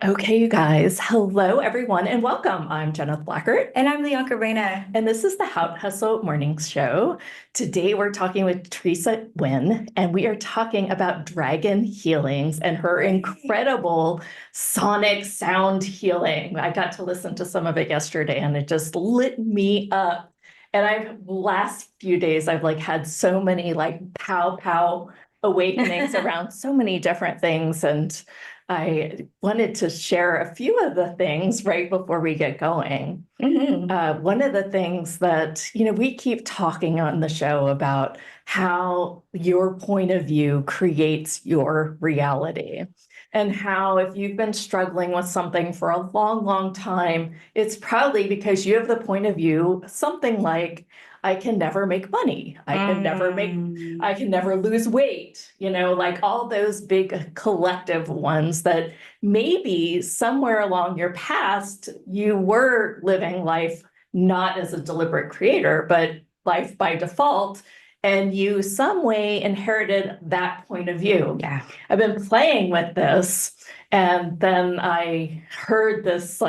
Okay, you guys. Hello, everyone, and welcome. I'm Jenna Blackert, And I'm Leonka Reyna. and this is the How to Hustle Mornings Show. Today, we're talking with Theresa Nguyen, and we are talking about dragon healings and her incredible sonic sound healing. I got to listen to some of it yesterday, and it just lit me up. And last few days, I've had so many pow pow awakenings around so many different things, and I wanted to share a few of the things right before we get going. One of the things that, we keep talking on the show about how your point of view creates your reality. And how, if you've been struggling with something for a long, long time, it's probably because you have the point of view, something like, I can never make money. I can never lose weight, like all those big collective ones that maybe somewhere along your past, you were living life not as a deliberate creator, but life by default. And you some way inherited that point of view. Yeah. I've been playing with this, and then I heard this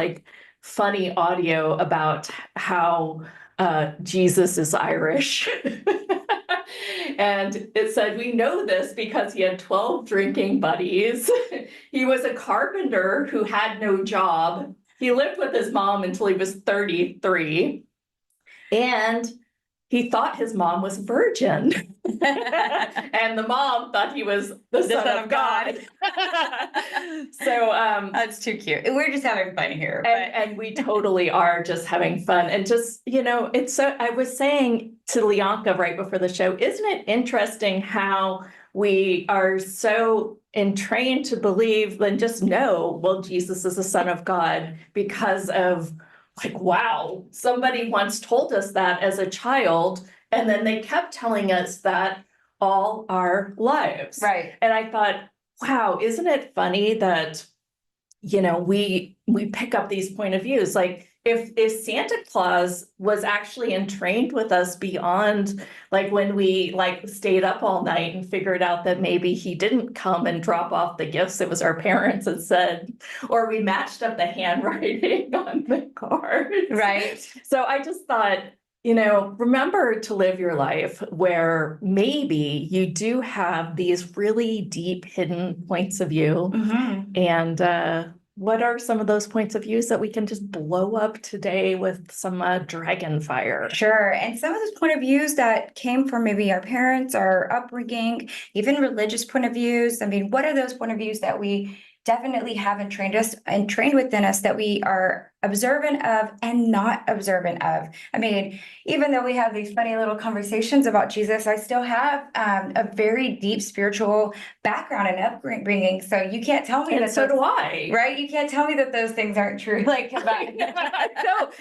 funny audio about how Jesus is Irish. And it said, we know this because he had 12 drinking buddies. He was a carpenter who had no job. He lived with his mom until he was 33. And he thought his mom was virgin. And the mom thought he was the son of God. So That's too cute. We're just having fun here. and we totally are just having fun. And just, it's so, I was saying to Leonka right before the show, isn't it interesting how we are so entrained to believe and just know, well, Jesus is the Son of God because of wow, somebody once told us that as a child, and then they kept telling us that all our lives. Right. And I thought, wow, isn't it funny that, we pick up these point of views? Like if Santa Claus was actually entrained with us beyond when we stayed up all night and figured out that maybe he didn't come and drop off the gifts, it was our parents that said, or we matched up the handwriting on the cards. Right. So I just thought, remember to live your life where maybe you do have these really deep hidden points of view. And what are some of those points of views that we can just blow up today with some dragon fire? Sure. And some of those point of views that came from maybe our parents, our upbringing, even religious point of views. I mean, what are those point of views that we definitely have trained within us that we are observant of and not observant of? I mean, even though we have these funny little conversations about Jesus, I still have a very deep spiritual background and upbringing. So you can't tell me that. So do I. Right? You can't tell me that those things aren't true. No,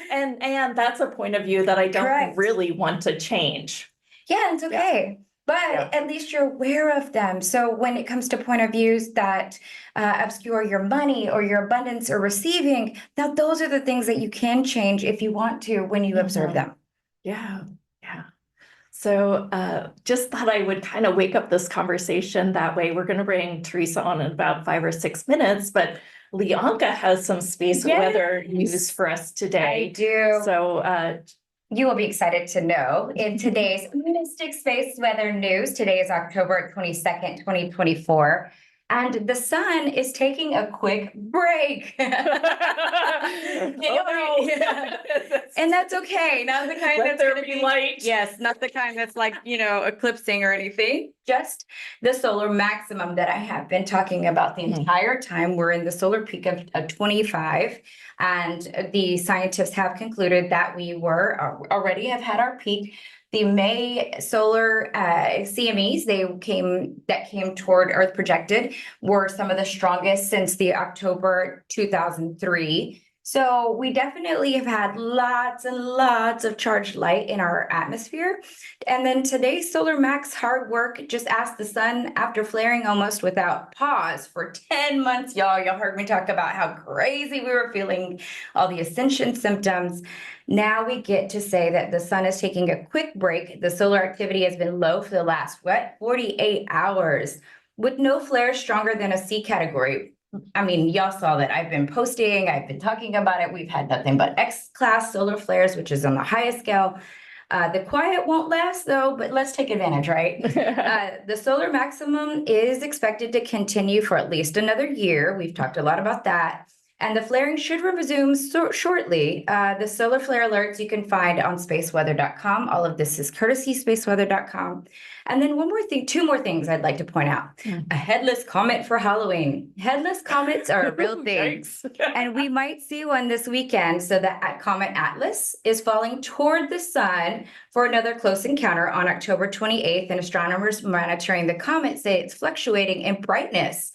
and that's a point of view that I don't really want to change. Yeah, it's okay. Yeah. But at least you're aware of them. So when it comes to point of views that obscure your money or your abundance or receiving, now those are the things that you can change if you want to when you observe them. Yeah. So just thought I would kind of wake up this conversation that way. We're going to bring Theresa on in about 5 or 6 minutes, but Leonka has some space weather news for us today. I do. So you will be excited to know in today's Mystic Space Weather News. Today is October 22nd, 2024. And the sun is taking a quick break. And that's okay. Not the kind that's going to be light. Yes, not the kind that's eclipsing or anything. Just the solar maximum that I have been talking about the entire time. We're in the solar peak of 25. And the scientists have concluded that we already have had our peak. The May solar CMEs that came toward Earth projected were some of the strongest since the October 2003. So we definitely have had lots and lots of charged light in our atmosphere. And then today's solar max hard work just asked the sun after flaring almost without pause for 10 months. Y'all heard me talk about how crazy we were feeling, all the ascension symptoms. Now we get to say that the sun is taking a quick break. The solar activity has been low for the last 48 hours with no flares stronger than a C category. I mean, y'all saw that I've been posting, I've been talking about it. We've had nothing but X-class solar flares, which is on the highest scale. The quiet won't last though, but let's take advantage, right? The solar maximum is expected to continue for at least another year. We've talked a lot about that. And the flaring should resume shortly. The solar flare alerts you can find on spaceweather.com. All of this is courtesy spaceweather.com. And then one more thing, two more things I'd like to point out. A headless comet for Halloween. Headless comets are a real thing. And we might see one this weekend. So the comet Atlas is falling toward the sun for another close encounter on October 28th. And astronomers monitoring the comet say it's fluctuating in brightness,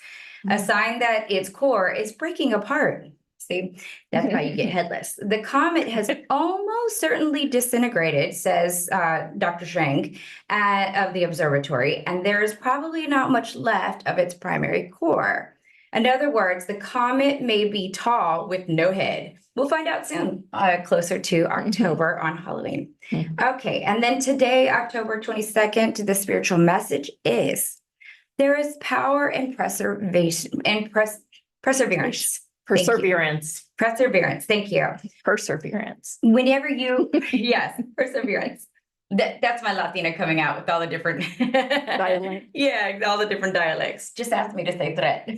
a sign that its core is breaking apart. See, that's how you get headless. The comet has almost certainly disintegrated, says Dr. Sheng of the observatory, and there is probably not much left of its primary core. In other words, the comet may be tall with no head. We'll find out soon, closer to October on Halloween. Okay, and then today, October 22nd, the spiritual message is there is power in perseverance. Perseverance. Perseverance. Thank you. Perseverance. Whenever you, yes, perseverance. That's my Latina coming out with all the different Dialect. Yeah, all the different dialects. Just ask me to say threat.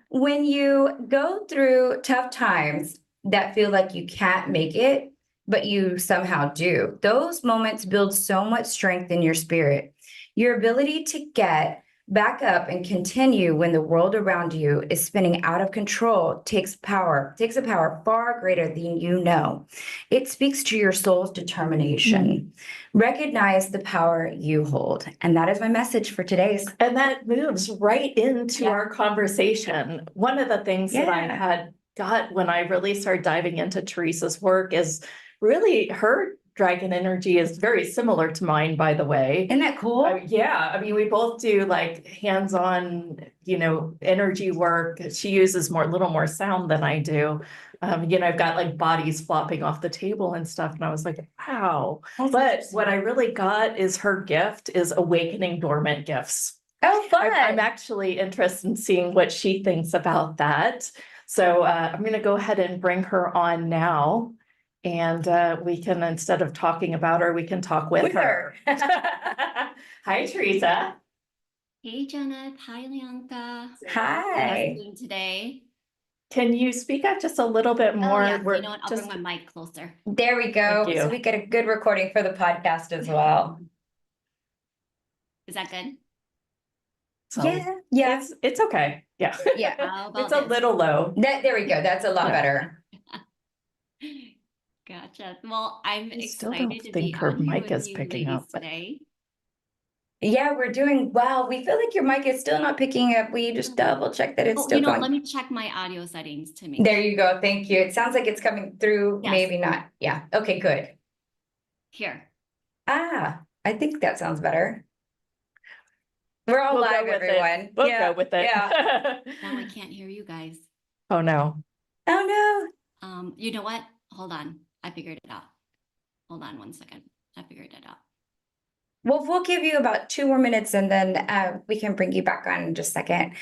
When you go through tough times that feel like you can't make it, but you somehow do, those moments build so much strength in your spirit. Your ability to get back up and continue when the world around you is spinning out of control takes a power far greater than you know. It speaks to your soul's determination. Recognize the power you hold. And that is my message for today's. And that moves right into our conversation. One of the things that I had got when I really started diving into Theresa's work is really her dragon energy is very similar to mine, by the way. Isn't that cool? I mean, we both do like hands-on, energy work. She uses a little more sound than I do. I've got like bodies flopping off the table and stuff. And I was like, wow. But what I really got is her gift is awakening dormant gifts. Oh, fun. I'm actually interested in seeing what she thinks about that. So I'm going to go ahead and bring her on now. And we can, instead of talking about her, we can talk with her. Hi, Theresa. Hey, Janet. Hi, Leonka. Hi. How are you doing today? Can you speak up just a little bit more? Oh, yeah. You know what? I'll bring my mic closer. There we go. So we get a good recording for the podcast as well. Is that good? So yeah. It's okay. Yeah. Yeah. It's a little low. There we go. That's a lot better. Gotcha. Well, I'm still excited don't to think be her on mic here is with you picking up today. Yeah, we're doing well. We feel like your mic is still not picking up. Will you just double check that it's still going? Let me check my audio settings to make There you go. Thank you. It sounds like it's coming through. Yes. Maybe not. Yeah. Okay, good. Here. I think that sounds better. We're all live, everyone. We'll go with it. Yeah. Now I can't hear you guys. Oh, no. Oh, no. You know what? Hold on. I figured it out. Hold on 1 second. I figured it out. Well, we'll give you about 2 more minutes and then we can bring you back on in just a second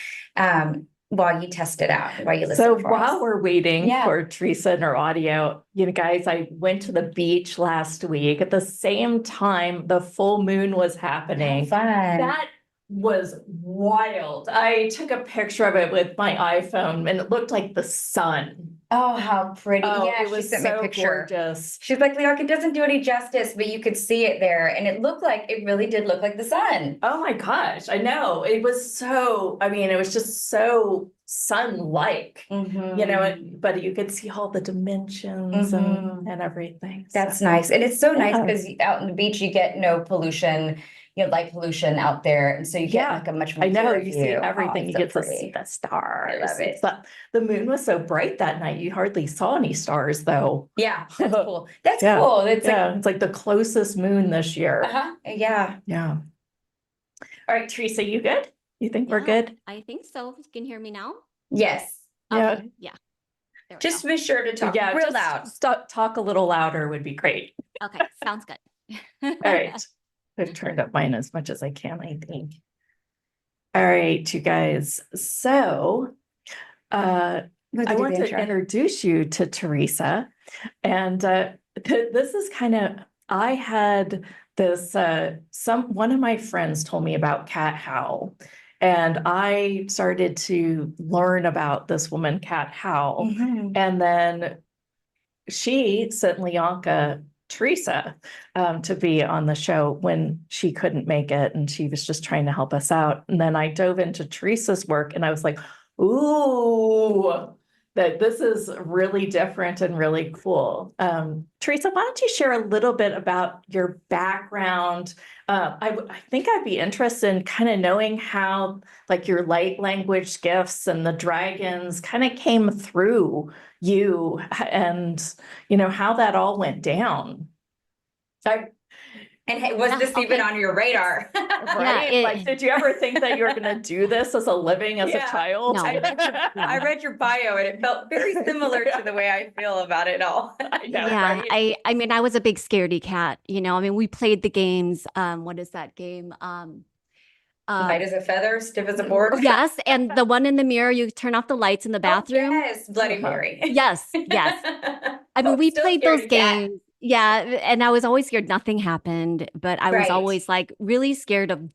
while you test it out, while you listen. So while we're waiting for Theresa and her audio, guys, I went to the beach last week at the same time the full moon was happening. Fun. That was wild. I took a picture of it with my iPhone and it looked like the sun. Oh, how pretty. Yeah, it was she sent me a picture. Gorgeous. She's like, Leonka, it doesn't do any justice, but you could see it there. And it really did look like the sun. Oh my gosh, I know. It was it was just so sun-like, but you could see all the dimensions and everything. That's nice. And it's so nice because out on the beach, you get no pollution, light pollution out there. And so you get like a much more you see everything. You get to see the stars. I love it. The moon was so bright that night. You hardly saw any stars though. Yeah, that's cool. That's cool. It's like the closest moon this year. Yeah. Yeah. All right, Theresa, you good? You think we're good? I think so. You can hear me now? Yes. Okay. Yeah. Just be sure to talk real loud. Talk a little louder would be great. Okay, sounds good. All right. I've turned up mine as much as I can, I think. All right, you guys. So, I want to introduce you to Theresa. And this is kind of, I had this, one of my friends told me about Cat Howe. And I started to learn about this woman, Cat Howe. And then she sent Leonka Teresa to be on the show when she couldn't make it, and she was just trying to help us out. And then I dove into Teresa's work, and I was like, "Ooh, that this is really different and really cool." Teresa, why don't you share a little bit about your background? I think I'd be interested in kind of knowing how, like, your light language gifts and the dragons kind of came through you, and how that all went down. And hey, was this even on your radar? Right? Like, did you ever think that you were going to do this as a living as a child? No. I read your bio and it felt very similar to the way I feel about it all. I know, Yeah, right? I mean, I was a big scaredy cat, I mean, we played the games. What is that game? Light as a feather, stiff as a board. Yes, and the one in the mirror, you turn off the lights in the bathroom. Yes, Bloody Mary. Yes, yes. I mean, we Still played those scaredy cat. games. Yeah, and I was always scared nothing happened, but I was Right. always like really scared of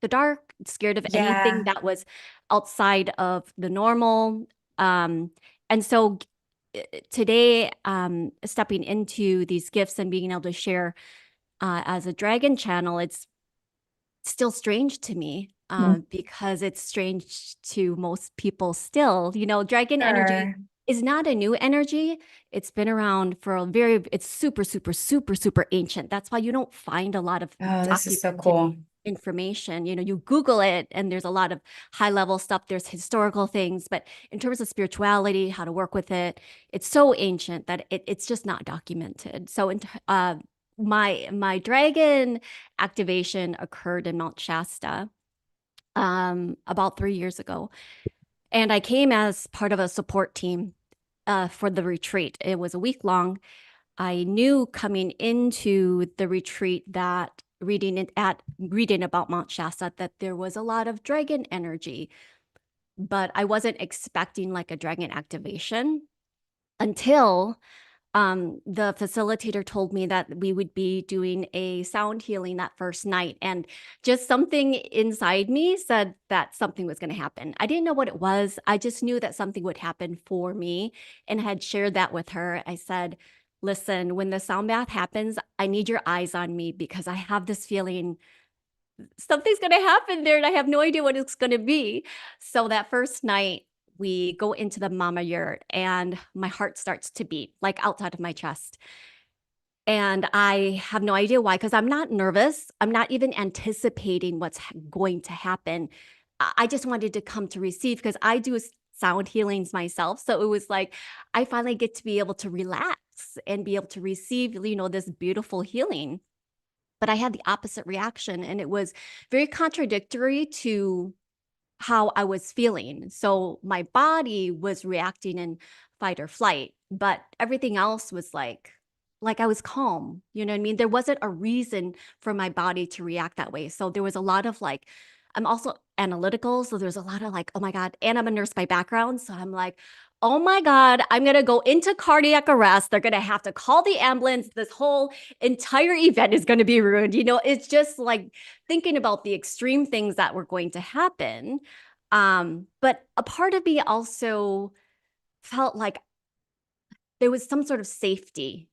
the dark, scared of Yeah. anything that was outside of the normal. And so today, stepping into these gifts and being able to share as a dragon channel, it's still strange to me because it's strange to most people still. Dragon energy is not a new energy. It's been around for it's super, super, super, super ancient. That's why you don't find a lot of this is so cool information. You Google it and there's a lot of high level stuff. There's historical things, but in terms of spirituality, how to work with it, it's so ancient that it's just not documented. So my dragon activation occurred in Mount Shasta about 3 years ago. And I came as part of a support team for the retreat. It was a week long. I knew coming into the retreat that reading about Mount Shasta that there was a lot of dragon energy, but I wasn't expecting like a dragon activation until the facilitator told me that we would be doing a sound healing that first night. And just something inside me said that something was going to happen. I didn't know what it was. I just knew that something would happen for me and had shared that with her. I said, listen, when the sound bath happens, I need your eyes on me because I have this feeling something's going to happen there and I have no idea what it's going to be. So that first night, we go into the mama yurt and my heart starts to beat like outside of my chest. And I have no idea why, because I'm not nervous. I'm not even anticipating what's going to happen. I just wanted to come to receive because I do sound healings myself. So it was like, I finally get to be able to relax and be able to receive, this beautiful healing. But I had the opposite reaction and it was very contradictory to how I was feeling. So my body was reacting in fight or flight, but everything else was like I was calm. You know what I mean? There wasn't a reason for my body to react that way. So there was a lot of like, I'm also analytical. So there's a lot of like, oh my God, and I'm a nurse by background. So I'm like, oh my God, I'm going to go into cardiac arrest. They're going to have to call the ambulance. This whole entire event is going to be ruined. It's just like thinking about the extreme things that were going to happen. But a part of me also felt like there was some sort of safety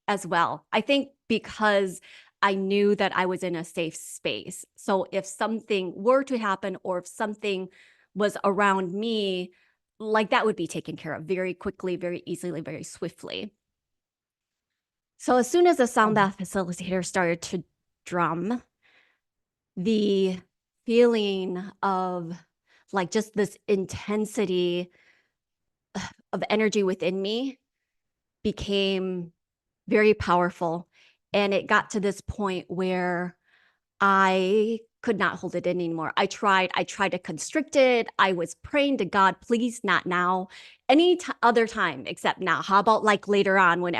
as well. I think because I knew that I was in a safe space. So if something were to happen or if something was around me, like that would be taken care of very quickly, very easily, very swiftly. So as soon as the sound bath facilitator started to drum, the feeling of like just this intensity of energy within me became very powerful. And it got to this point where I could not hold it in anymore. I tried to constrict it. I was praying to God, please, not now, any other time except now. How about like later on when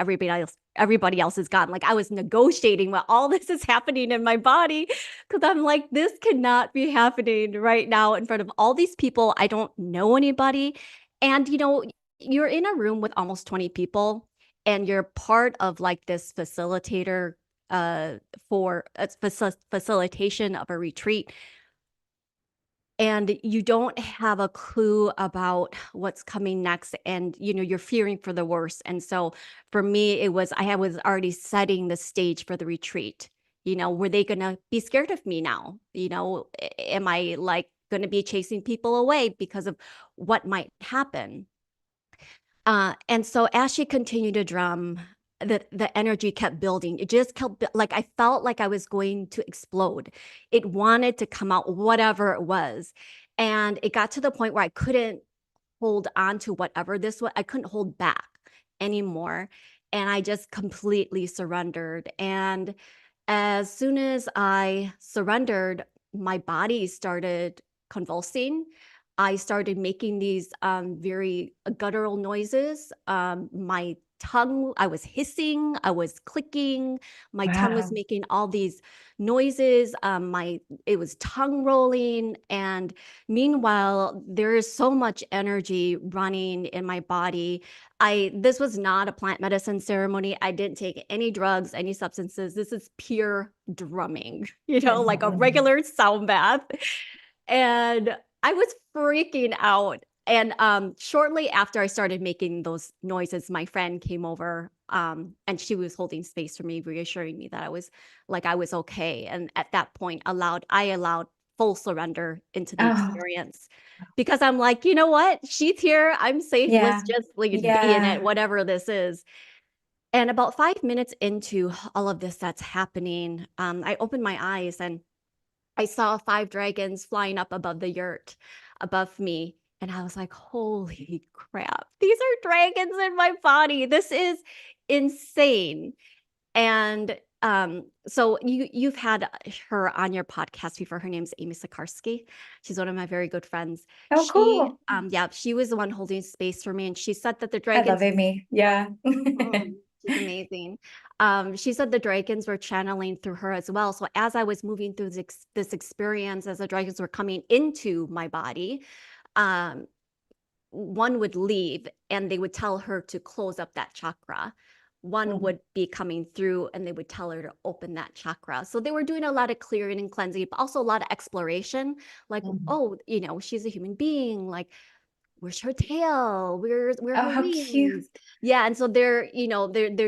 everybody else is gone. Like I was negotiating while all this is happening in my body because I'm like, this cannot be happening right now in front of all these people. I don't know anybody. And, you're in a room with almost 20 people and you're part of like this facilitator for facilitation of a retreat, and you don't have a clue about what's coming next, and you're fearing for the worst. And so for me, I was already setting the stage for the retreat. Were they gonna be scared of me now? Am I like gonna be chasing people away because of what might happen? And so as she continued to drum, the energy kept building. It just kept like I felt like I was going to explode. It wanted to come out, whatever it was. And it got to the point where I couldn't hold on to whatever this was. I couldn't hold back anymore. And I just completely surrendered. And as soon as I surrendered, my body started convulsing. I started making these very guttural noises. My tongue, I was hissing, I was clicking, my tongue was Wow. making all these noises. It was tongue rolling. And meanwhile, there is so much energy running in my body. This was not a plant medicine ceremony. I didn't take any drugs, any substances. This is pure drumming, like a regular sound bath. And I was freaking out. And shortly after I started making those noises, my friend came over, and she was holding space for me, reassuring me that I was okay. And at that point, I allowed full surrender into the Oh, experience, because I'm like, you know what? She's here. I'm safe. Let's yeah. just like be in it, Yeah. whatever this is. And about 5 minutes into all of this that's happening, I opened my eyes and I saw 5 dragons flying up above the yurt above me. And I was like, holy crap, these are dragons in my body. This is insane. And so you've had her on your podcast before. Her name's Amy Sikarsky. She's one of my very good friends. Oh, cool. Yeah, she was the one holding space for me. And she said that the I love dragons. Amy. Yeah. Mhm. She's amazing. She said the dragons were channeling through her as well. So as I was moving through this experience, as the dragons were coming into my body, um, one would leave and they would tell her to close up that chakra. One Mhm. would be coming through and they would tell her to open that chakra. So they were doing a lot of clearing and cleansing, but also a lot of exploration. Like, Mhm. oh, she's a human being. Like, where's her tail? Where Oh, her how cute. wings? Yeah. And so they're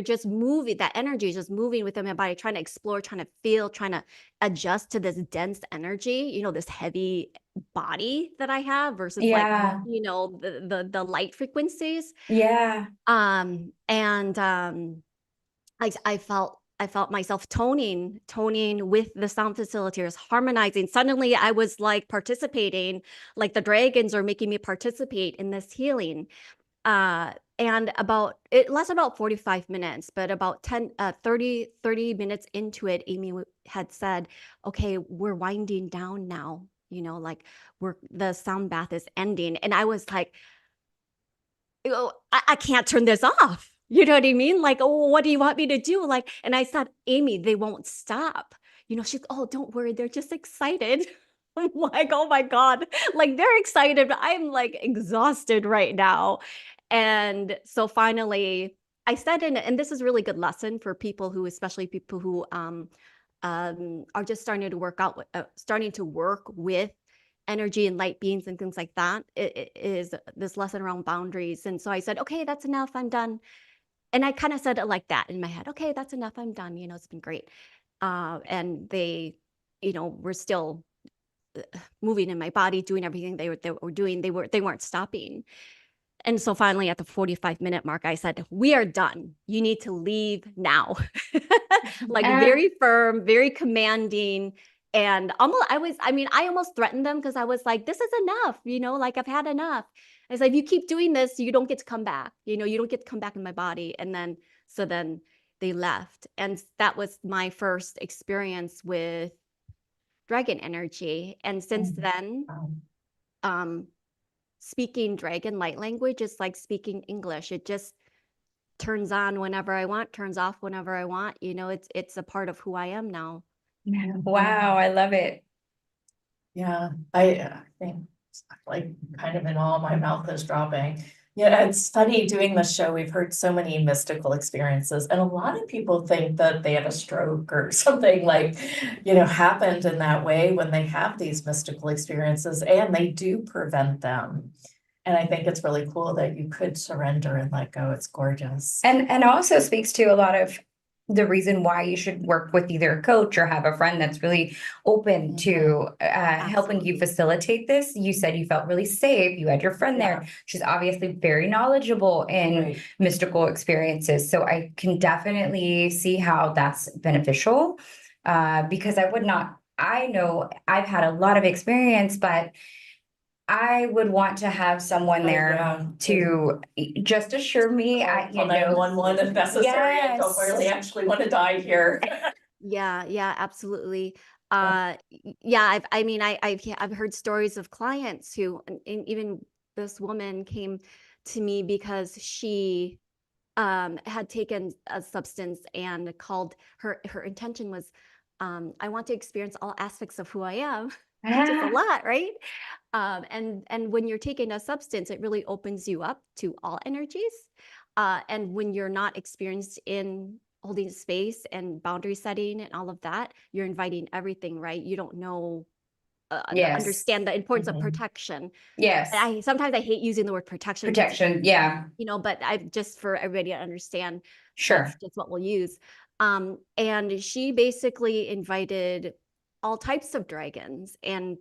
just moving, that energy is just moving within my body, trying to explore, trying to feel, trying to adjust to this dense energy, this heavy body that I have versus like, Yeah. the light frequencies. Yeah. And I felt myself toning with the sound facilitators, harmonizing. Suddenly I was like participating, like the dragons are making me participate in this healing. And it lasted about 45 minutes, but about 30 minutes into it, Amy had said, okay, we're winding down now, like the sound bath is ending. And I was like, I can't turn this off. You know what I mean? Like, oh, what do you want me to do? Like, and I said, Amy, they won't stop. She's, oh, don't worry. They're just excited. I'm like, oh my God. Like they're excited, but I'm like exhausted right now. And so finally I said, and this is a really good lesson for people who, especially people who are just starting to starting to work with energy and light beings and things like that. It is this lesson around boundaries. And so I said, okay, that's enough. I'm done. And I kind of said it like that in my head. Okay, that's enough. I'm done. It's been great. And they, were still moving in my body, doing everything they were doing. They weren't stopping. And so finally at the 45-minute mark, I said, we are done. You need to leave now. Like Ah, very firm, very commanding. And I almost threatened them because I was like, this is enough, like I've had enough. I was like, if you keep doing this, you don't get to come back. You don't get to come back in my body. And then they left. And that was my first experience with dragon energy. And since then, um, speaking dragon light language is like speaking English. It just turns on whenever I want, turns off whenever I want. You know, it's a part of who I am now. Wow, I love it. Yeah, I think like kind of in awe, my mouth is dropping. Yeah, it's funny doing the show. We've heard so many mystical experiences, and a lot of people think that they had a stroke or something like, happened in that way when they have these mystical experiences, and they do prevent them. And I think it's really cool that you could surrender and let go. It's gorgeous. And also speaks to a lot of the reason why you should work with either a coach or have a friend that's really open to helping you Absolutely. facilitate this. You said you felt really safe. You had your friend there. She's obviously very knowledgeable in Right. mystical experiences. So I can definitely see how that's beneficial because I know I've had a lot of experience, but I would want to have someone there Yeah. to just assure me, Call 911 if necessary. I don't really actually want to die here. Yeah, absolutely. I mean, I've heard stories of clients who, and even this woman came to me because she had taken a substance and called her intention was, I want to experience all aspects of who I am, which is a lot, right? And when you're taking a substance, it really opens you up to all energies. And when you're not experienced in holding space and boundary setting and all of that, you're inviting everything, right? You don't know, Yes. understand the importance of Mhm. protection. Yes. And sometimes I hate using the word protection. 'Cause, Protection. Yeah. but I just for everybody to understand, Sure. that's just what we'll use. And she basically invited all types of dragons and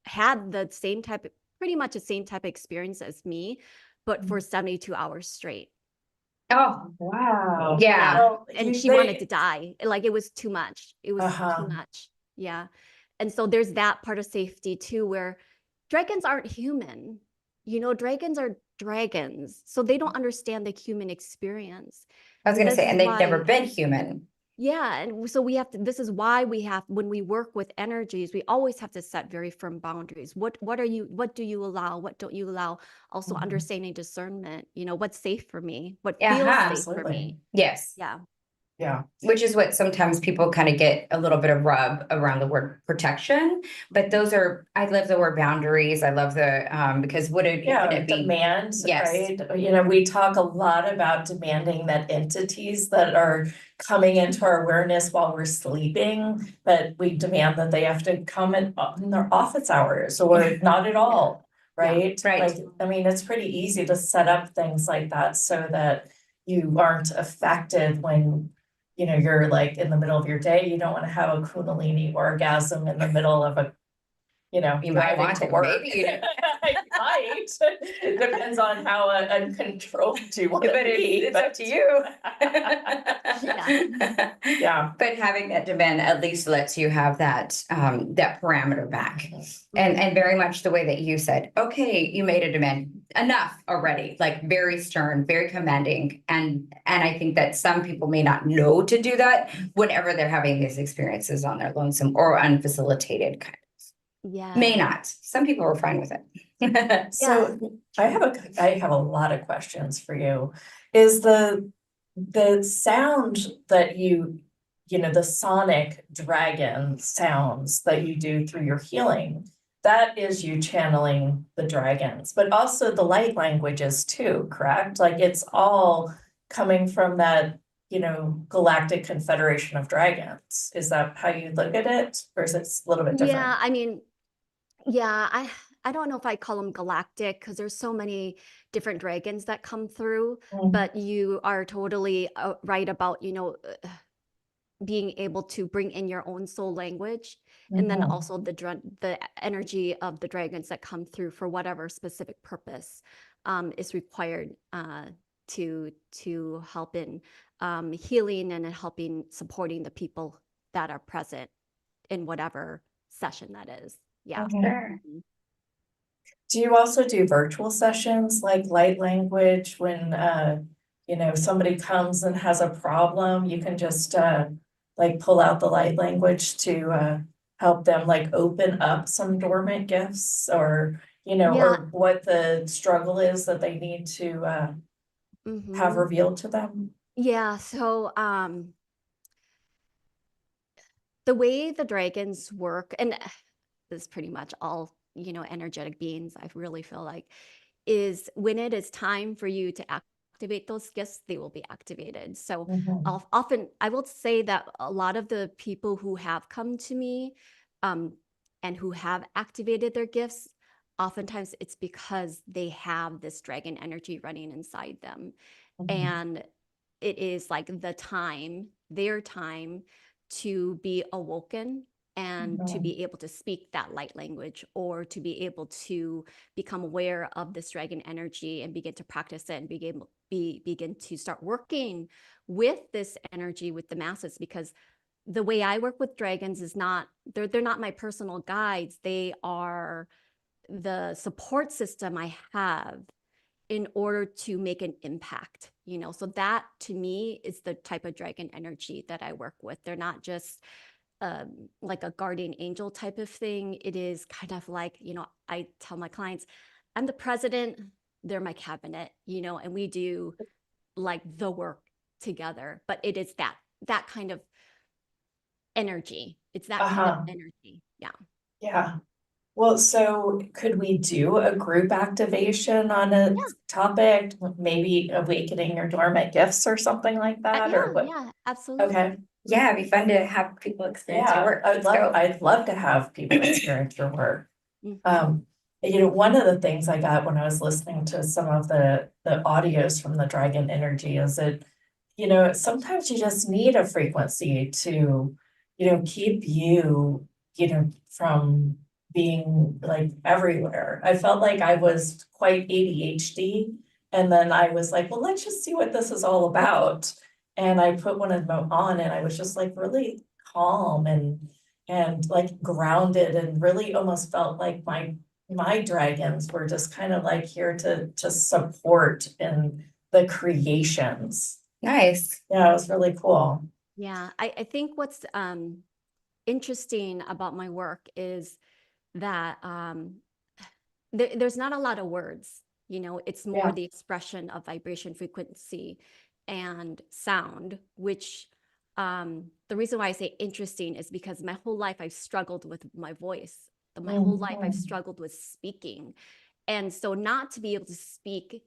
had the same type, pretty much the same type of experience as me, but for 72 hours straight. Oh, Wow. yeah. Well, And she wanted to die. Like, it was too much. It was too much. Yeah. And so there's that part of safety too, where dragons aren't human. Dragons are dragons. So they don't understand the human experience. I was going to This say, is and they've never why, been human. yeah. And so this is why when we work with energies, we always have to set very firm boundaries. What do you allow? What don't you allow? Also Mhm. understanding discernment, what's safe for me, what Uh-huh. feels safe for Absolutely. me. Yes. Yeah. Yeah. Which is what sometimes people kind of get a little bit of rub around the word protection, but I love the word boundaries. I love the, because could it be? Demand, Yes. right? We talk a lot about demanding that entities that are coming into our awareness while we're sleeping, but we demand that they have to come in their office hours or not at all, right? Right. Like, I mean, it's pretty easy to set up things like that so that you aren't affected when you're like in the middle of your day. You don't want to have a Kundalini orgasm in the middle of a You might driving want to to, work. maybe you I might. It depends on how uncontrolled you want to but be. it's up to you. Yeah. But having that demand at least lets you have that that parameter back. And very much the way that you said, okay, you made a demand, enough already, like very stern, very commanding. And I think that some people may not know to do that whenever they're having these experiences on their lonesome or unfacilitated kind. Yeah. May not. Some people are fine with it. So I have a lot of questions for you. Is the sound that the sonic dragon sounds that you do through your healing, that is you channeling the dragons, but also the light languages too, correct? Like it's all coming from that, galactic confederation of dragons. Is that how you look at it? Or is it a little bit different? Yeah, I mean, yeah, I don't know if I call them galactic because there's so many different dragons that come through, but you are totally right about, being able to bring in your own soul language, and then also the energy of the dragons that come through for whatever specific purpose is required to help in healing and in helping supporting the people that are present in whatever session that is. Yeah. Sure. Mhm. Do you also do virtual sessions like light language when somebody comes and has a problem? You can just like pull out the light language to help them like open up some dormant gifts or Yeah. or what the struggle is that they need to have Mhm. revealed to them? Yeah, so the way the dragons work, and this is pretty much all, energetic beings, I really feel like, is when it is time for you to activate those gifts, they will be activated. So Mhm. often I will say that a lot of the people who have come to me um, and who have activated their gifts, oftentimes it's because they have this dragon energy running inside them. Mhm. And it is like their time to be awoken and to Mhm. be able to speak that light language, or to be able to become aware of this dragon energy and begin to practice it and begin to start working with this energy with the masses. Because the way I work with dragons is not, they're not my personal guides. They are the support system I have in order to make an impact, so that to me is the type of dragon energy that I work with. They're not just like a guardian angel type of thing. It is kind of like, I tell my clients, I'm the president, they're my cabinet, and we do like the work together. But it is that kind of energy. It's that kind of Uh-huh. energy. Yeah. Yeah. Well, so could we do a group activation on a Yeah. topic, maybe awakening your dormant gifts or something like that, or Yeah. what? Yeah. Okay. Absolutely. Yeah, it'd be fun to have people experience your Yeah, work. Let's go. I'd love to have people experience your work. Mhm. Um, one of the things I got when I was listening to some of the audios from the dragon energy is that, sometimes you just need a frequency to, keep you, from being like everywhere. I felt like I was quite ADHD. And then I was like, well, let's just see what this is all about. And I put one of them on and I was just like really calm and like grounded and really almost felt like my dragons were just kind of like here to support in the creations. Nice. Yeah, it was really cool. Yeah. I think what's interesting about my work is that there's not a lot of words. It's more Yeah. the expression of vibration, frequency, and sound, which the reason why I say interesting is because my whole life I've struggled with my voice. My whole life I've Mhm. struggled with speaking. And so not to be able to speak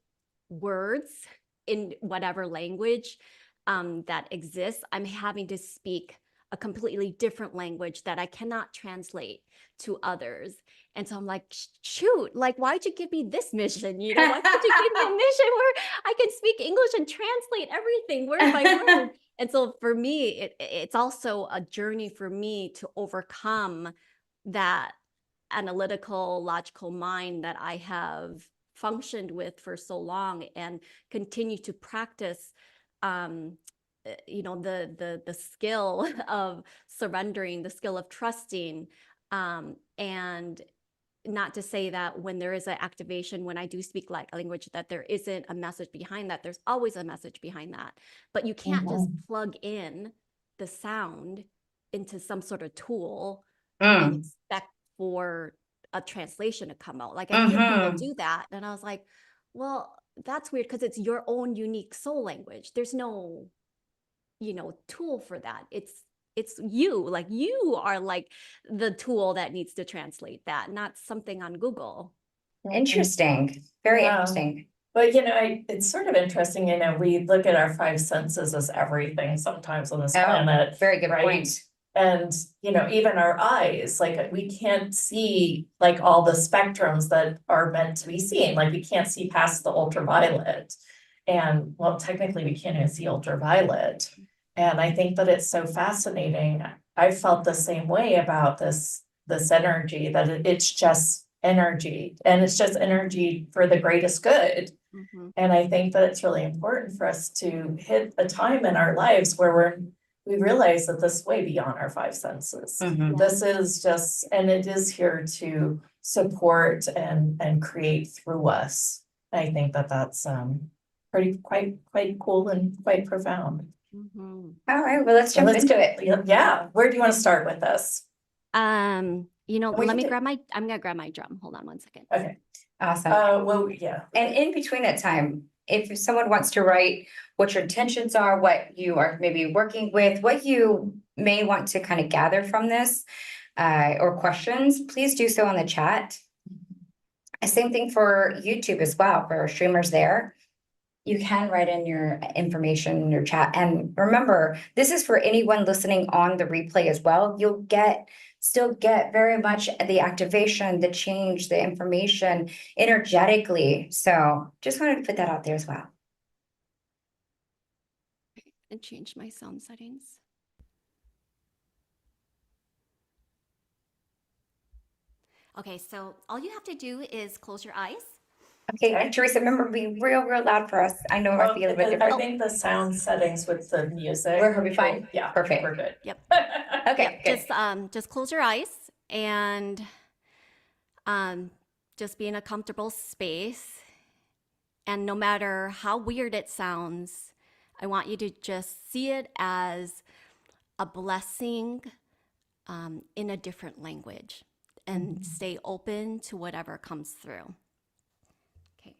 words in whatever language that exists, I'm having to speak a completely different language that I cannot translate to others. And so I'm like, shoot, like, why'd you give me this mission? Why can't you give me a mission where I can speak English and translate everything word by word? And so for me, it's also a journey for me to overcome that analytical, logical mind that I have functioned with for so long, and continue to practice the skill of surrendering, the skill of trusting, and not to say that when there is an activation, when I do speak like language, that there isn't a message behind that. There's always a message behind that. But you can't just Mhm. plug in the sound into some sort of tool and Mm. expect for a translation to come out. Like, I hear people Mm-hmm. do that. And I was like, well, that's weird, because it's your own unique soul language. There's no, tool for that. It's you, like, you are like the tool that needs to translate that, not something on Google. Mhm. Interesting. Very Yeah. interesting. But it's sort of interesting, we look at our five senses as everything sometimes on this Oh, planet, very good right? point. And, even our eyes, like we can't see like all the spectrums that are meant to be seen, like we can't see past the ultraviolet. And well, technically we can't even see ultraviolet. And I think that it's so fascinating. I felt the same way about this energy, that it's just energy and it's just energy for the greatest good. Mhm. And I think that it's really important for us to hit a time in our lives where we realize that this is way beyond our five senses. Mhm. Yeah. This is just, and it is here to support and create through us. I think that that's pretty quite cool and quite profound. Mhm. All right, well, let's So jump let's into go. it. Yeah, where do you want to start with this? Let We can me do, I'm gonna grab my drum. Hold on one second. okay. Awesome. Well, yeah. And in between that time, if someone wants to write what your intentions are, what you are maybe working with, what you may want to kind of gather from this, or questions, please do so on the chat. Same thing for YouTube as well, for our streamers there. You can write in your information in your chat. And remember, this is for anyone listening on the replay as well. You'll still get very much the activation, the change, the information energetically. So just wanted to put that out there as well. And change my sound settings. Okay, so all you have to do is close your eyes. Okay, and Theresa, remember, be real loud for us. I know it might be a little bit I different. think the sound settings with the music. We're gonna be fine. Yeah, Perfect. we're good. Yep. Okay, Yep, good. just close your eyes and just be in a comfortable space. And no matter how weird it sounds, I want you to just see it as a blessing in a different language, and stay open to whatever comes through. Okay.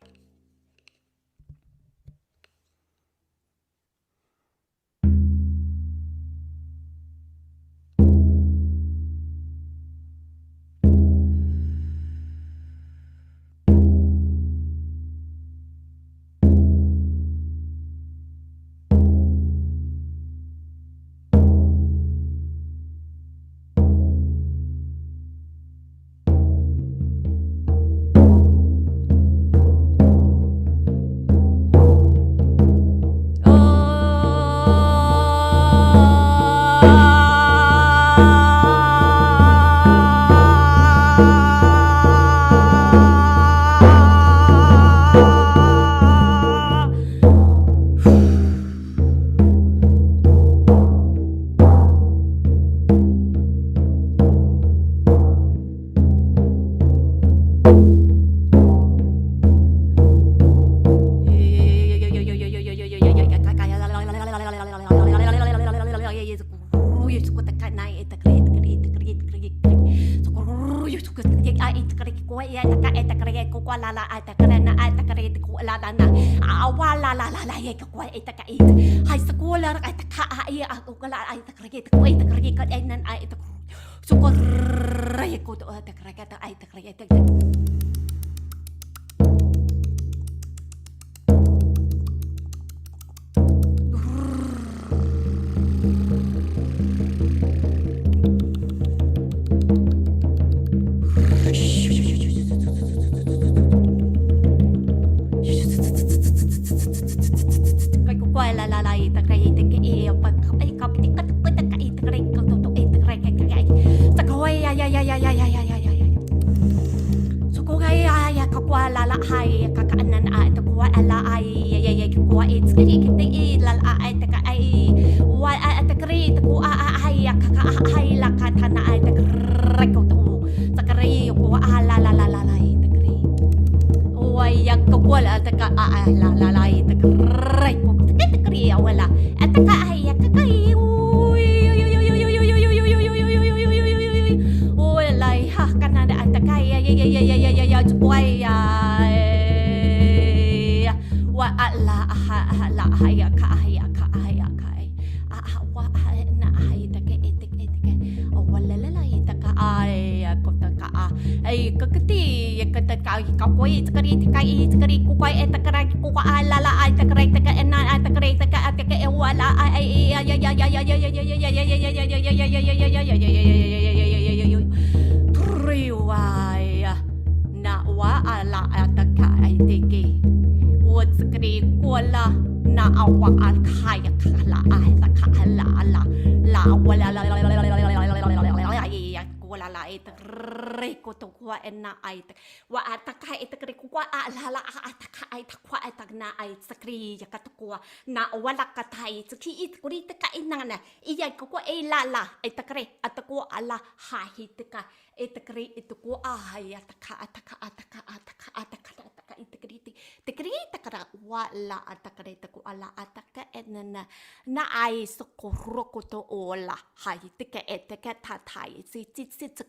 takara wala atakare taku ala ataka enna na ai sokoroko to ola hai tika etaka tatai si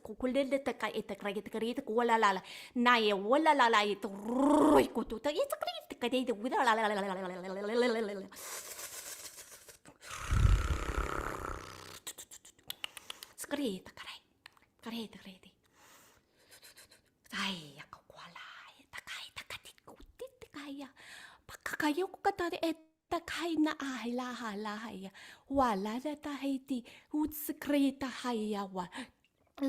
kukulele taka etakra etakari taku wala la na e wala la it roi kutu ta etakri takare de wala la skri takare kare takare ai akakwala takai takati kutit kaya pakakayo ko katare takai na ahila hala haya wala da tahiti utskrita haya wa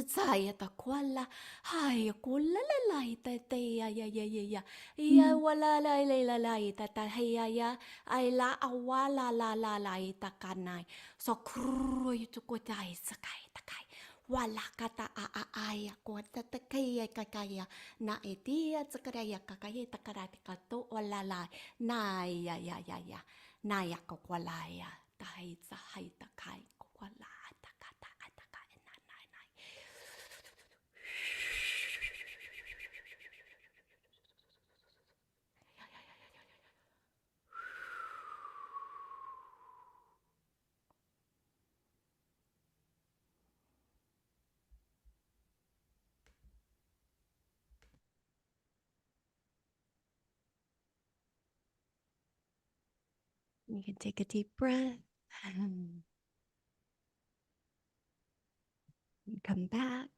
saya takwala haya kulala la ita ya ya wala la ita haya ya ai la awala la ita kanai so kru itu ko dai sakai takai wala kata aya ko tatakaya kakaya na etia tsakaraya kakaya takarati kato wala la na ya na ya ko wala ya tai sa hai takai ko wala takata ataka na na You can take a deep breath and come back.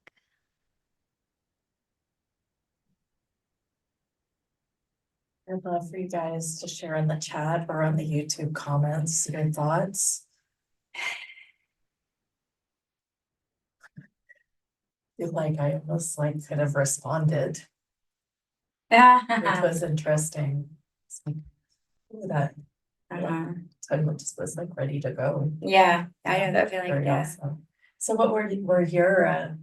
I'd love for you guys to share in the chat or on the YouTube comments your thoughts. I feel like I almost like could have responded, which was interesting. It's like, ooh, that time just was like ready to go. Yeah, I know that feeling. Very Yeah. awesome. So what were your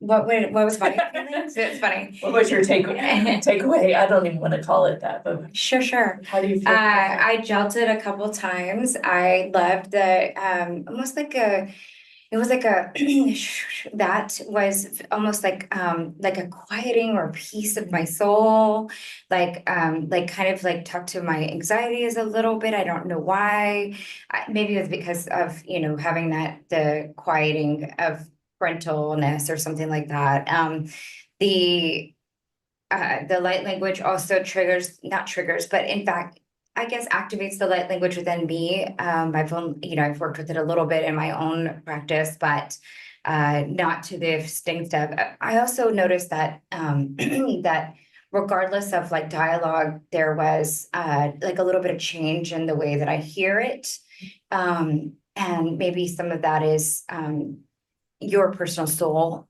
What was my feelings? It's funny. what was your takeaway? I don't even want to call it that, but Sure. how do you feel? I gelled it a couple times. I loved the almost like it was like a that was almost like a quieting or peace of my soul, like kind of like talked to my anxieties a little bit. I don't know why. Maybe it was because of having the quieting of parentalness or something like that. The light language also not triggers, but in fact, I guess activates the light language within me. I've worked with it a little bit in my own practice, but not to the extent of. I also noticed that that regardless of like dialogue, there was like a little bit of change in the way that I hear it, and maybe some of that is your personal soul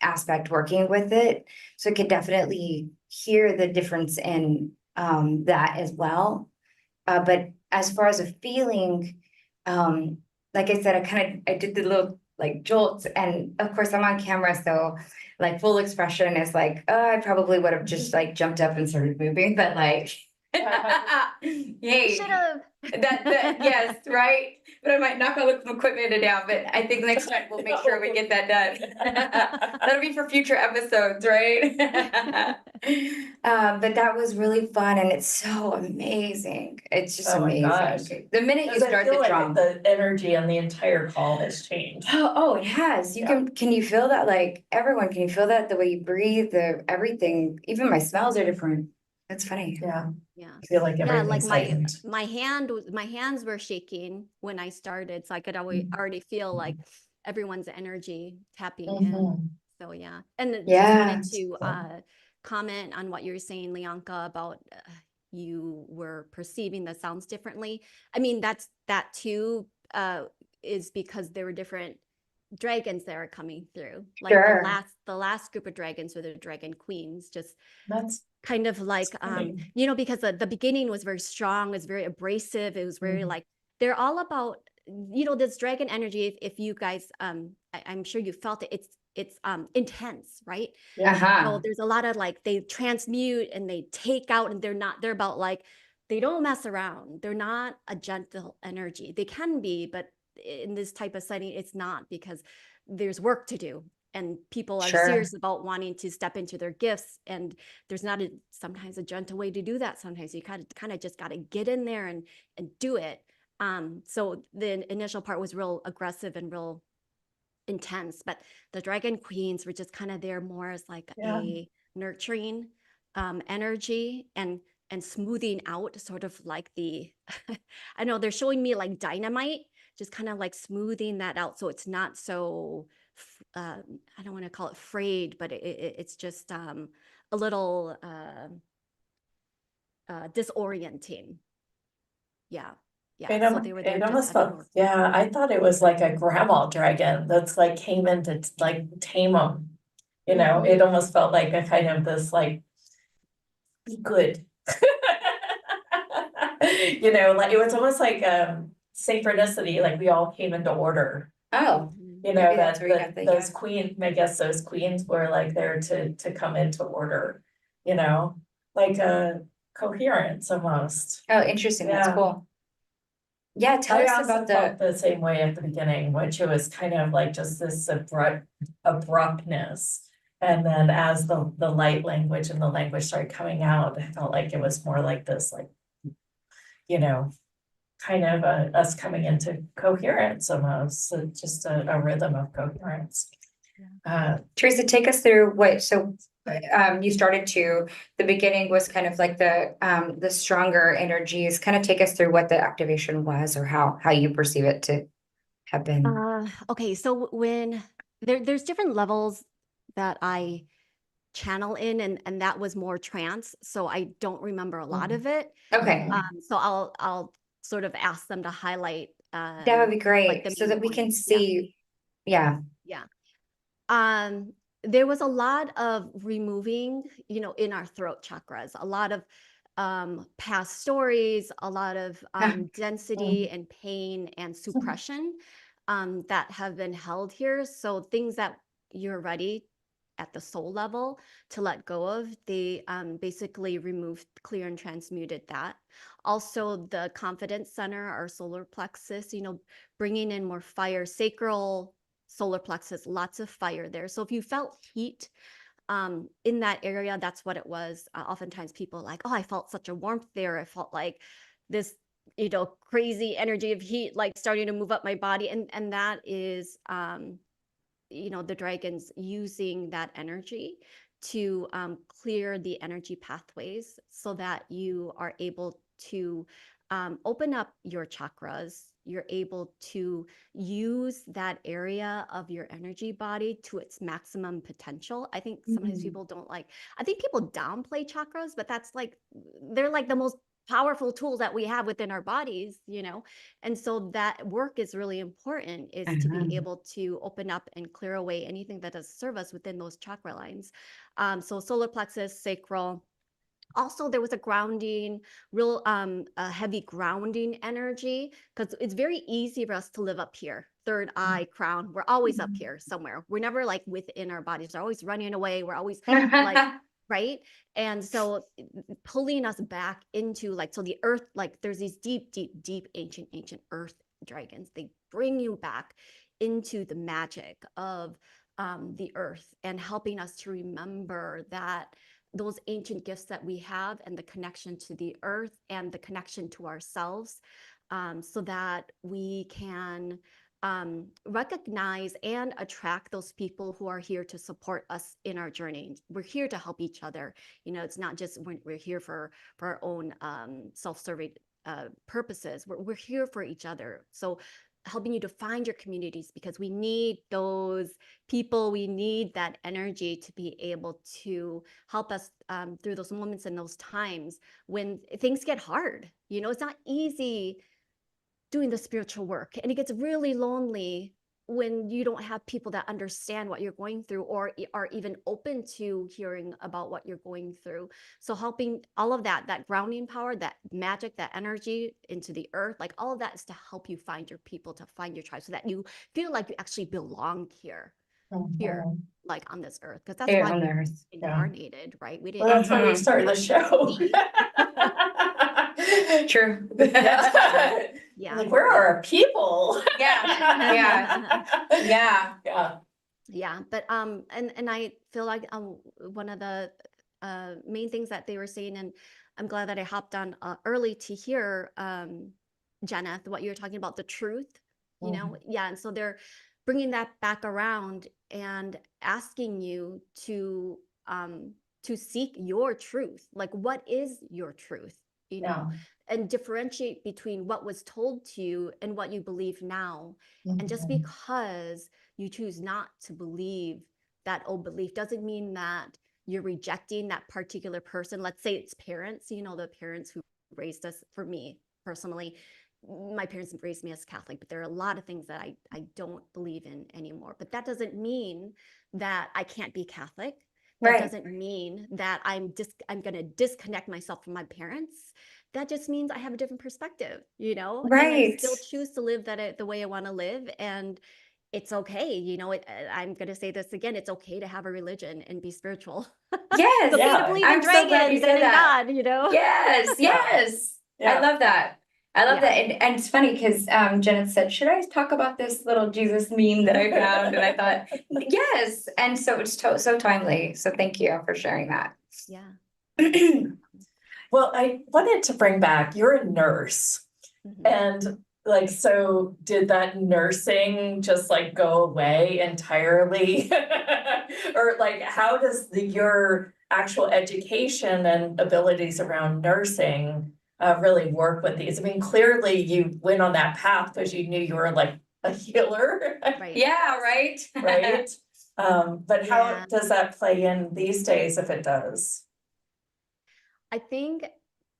aspect working with it. So I could definitely hear the difference in that as well. But as far as a feeling, like I said, I did the little like jolts, and of course I'm on camera, so like full expression is like, oh, I probably would have just like jumped up and started moving, but like, hey, Should have. that yes, right. But I might knock all the equipment down. But I think next time we'll make sure we get that done. That'll be for future episodes, right? But that was really fun, and it's so amazing. It's just Oh my amazing. gosh. The minute you Because I start feel the like drum, the energy on the entire call has changed. oh, it has. You Yeah. can you feel that? Like everyone, can you feel that? The way you breathe, everything, even my smells are different. That's funny. Yeah, Yeah. I feel like Yeah, like everything's heightened. my hands were shaking when I started, so I could already feel like everyone's energy tapping in. Mhm. So yeah, and then just Yeah. wanted to comment on what you were saying, Lianka, about you were perceiving the sounds differently. I mean, that too is because there were different dragons that are coming through. Like Sure. the last group of dragons were the dragon queens, just That's kind of like funny. because the beginning was very strong, it's very abrasive, it was very Mhm. like they're all about this dragon energy. If you guys I'm sure you felt it, it's intense, right? Yeah. So there's a lot of like they transmute and they take out, and they're about like they don't mess around. They're not a gentle energy. They can be, but in this type of setting it's not, because there's work to do. and people are Sure. serious about wanting to step into their gifts, and there's not sometimes a gentle way to do that. Sometimes you kind of just got to get in there and do it. So the initial part was real aggressive and real intense, but the dragon queens were just kind of there more as like a nurturing energy and smoothing out sort of like the I know they're showing me like dynamite, just kind of like smoothing that out so it's not so I don't want to call it frayed, but it's just a little disorienting. Yeah. So they were there It just almost at the felt, north. yeah, I thought it was like a grandma dragon that's like came in to like tame them. You know, it almost felt like a kind of this like, be good. You know, like it was almost like synchronicity, like we all came into order. Oh, You know, maybe that's where you got the, those queens, I guess those queens were like there to come into order, you know, like a coherence almost. Oh, interesting. That's Yeah. cool. Yeah, tell I us also about felt the same way at the beginning, which it was kind of like just this abruptness. And then as the light language and the language started coming out, I felt like it was more like this, like, you know, kind of us coming into coherence almost, so just a rhythm of coherence. Theresa, take us through you started to, the beginning was kind of like the stronger energies, kind of take us through what the activation was or how you perceive it to have been. Okay, so when there's different levels that I channel in, and that was more trance, so I don't remember a lot of it. Okay, So I'll sort of ask them to highlight that would be like great the so main that we can points. see. Yeah. There was a lot of removing, in our throat chakras, a lot of past stories, a lot of density and pain and suppression that have been held here. So things that you're ready at the soul level to let go of, they basically removed, clear, and transmuted that. Also, the confidence center, our solar plexus, bringing in more fire, sacral, solar plexus, lots of fire there. So if you felt heat in that area, that's what it was. Oftentimes people are like, oh, I felt such a warmth there. I felt like this, crazy energy of heat, like starting to move up my body. And that is, the dragons using that energy to clear the energy pathways so that you are able to open up your chakras. You're able to use that area of your energy body to its maximum potential. I think sometimes people don't I think people downplay chakras, but that's they're like the most powerful tools that we have within our bodies, and so that work is really important, is to be able to open up and clear away anything that does serve us within those chakra lines. So solar plexus, sacral. Also, there was a grounding, real a heavy grounding energy, because it's very easy for us to live up here. Third eye, crown, we're always up here somewhere. We're never within our bodies. We're always running away. We're always right. And so pulling us back into so the earth, there's these deep, deep, deep, ancient earth dragons. They bring you back into the magic of the earth and helping us to remember that those ancient gifts that we have and the connection to the earth and the connection to ourselves, so that we can recognize and attract those people who are here to support us in our journey. We're here to help each other. It's not just we're here for our own self-serving purposes. We're here for each other. So helping you to find your communities, because we need those people, we need that energy to be able to help us through those moments and those times when things get hard. It's not easy doing the spiritual work, and it gets really lonely when you don't have people that understand what you're going through or are even open to hearing about what you're going through. So helping all of that grounding power, that magic, that energy into the earth, all of that is to help you find your people, to find your tribe, so that you feel like you actually belong here on this earth, because that's why we incarnated, right? We didn't. Well, that's why we started the show. True. Yeah. Where are our people? Yeah. Yeah, but and I feel like one of the main things that they were saying, and I'm glad that I hopped on early to hear Jenna, what you were talking about, the truth, you know. Yeah, and so they're bringing that back around and asking you to seek your truth. Like, what is your truth, you know, and differentiate between what was told to you and what you believe now. And just because you choose not to believe that old belief doesn't mean that you're rejecting that particular person. Let's say it's parents, you know, the parents who raised us. For me personally, my parents raised me as Catholic, but there are a lot of things that I don't believe in anymore. But that doesn't mean that I can't be Catholic. That Right. doesn't mean that I'm going to disconnect myself from my parents. That just means I have a different perspective, you know, and I Right. still choose to live the way I want to live. And it's okay, you know, I'm going to say this again, it's okay to have a religion and be spiritual. Yes. It's okay to Yeah. believe in I'm so glad you dragons said and in that. God, you know? Yes. Yeah. Yes. I Yeah. love that. I love Yeah. that. And it's funny because Janet said, should I talk about this little Jesus meme that I found? And I thought, yes. And so it's so timely. So thank you for sharing that. Yeah. Well, I wanted to bring back, you're a nurse. Mhm. And like, so did that nursing just like go away entirely? Or like, how does your actual education and abilities around nursing really work with these? I mean, clearly you went on that path because you knew you were like a healer, Right. Yeah, right. right? But how Yeah. does that play in these days, if it does? I think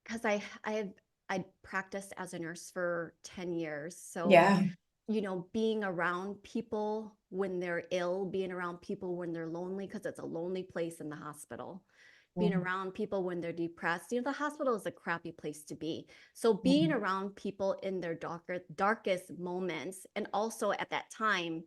because I practiced as a nurse for 10 years. So, Yeah. you know, being around people when they're ill, being around people when they're lonely, because it's a lonely place in the hospital, being around people when they're depressed. You know, the hospital is a crappy place to be. So being around people in their darkest moments, and also at that time,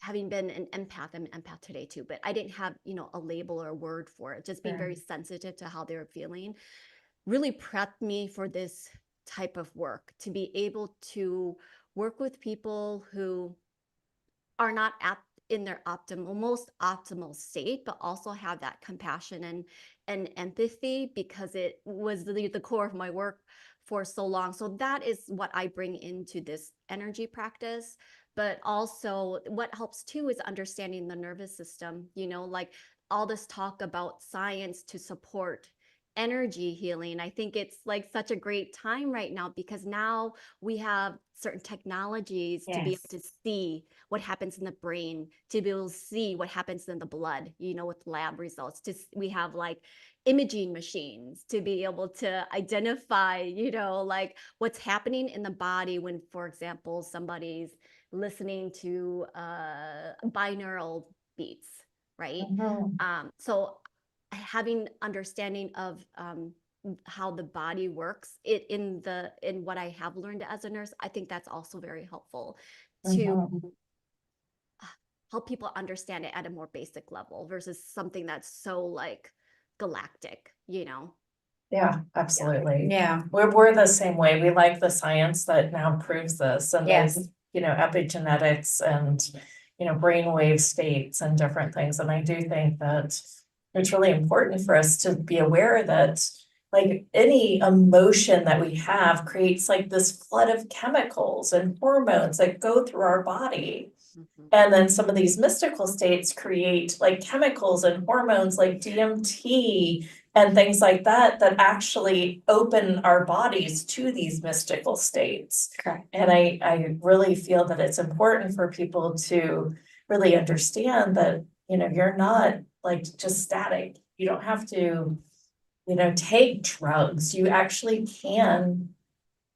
having been an empath, I'm an empath today too, but I didn't have, you know, a label or a word for it. Just being very sensitive to how they were feeling really prepped me for this type of work, to be able to work with people who are not in their most optimal state, but also have that compassion and empathy, because it was the core of my work for so long. So that is what I bring into this energy practice. But also what helps too is understanding the nervous system, you know, like all this talk about science to support energy healing. I think it's like such a great time right now, because now we have certain technologies to be able to see what happens in the brain, to be able to see what happens in the blood, you know, with lab results. We have like imaging machines to be able to identify, you know, like what's happening in the body when, for example, somebody's listening to binaural beats, right? So having understanding of how the body works in what I have learned as a nurse, I think that's also very helpful to help people understand it at a more basic level versus something that's so like galactic, you know? Yeah, absolutely. Yeah. We're the same way. We like the science that now proves this, and Yes. there's, you know, epigenetics and, you know, brainwave states and different things. And I do think that it's really important for us to be aware that like any emotion that we have creates like this flood of chemicals and hormones that go through our body. And then some of these mystical states create like chemicals and hormones like DMT and things like that that actually open our bodies to these mystical states. Correct. And I really feel that it's important for people to really understand that, you know, you're not like just static. You don't have to, you know, take drugs. You actually can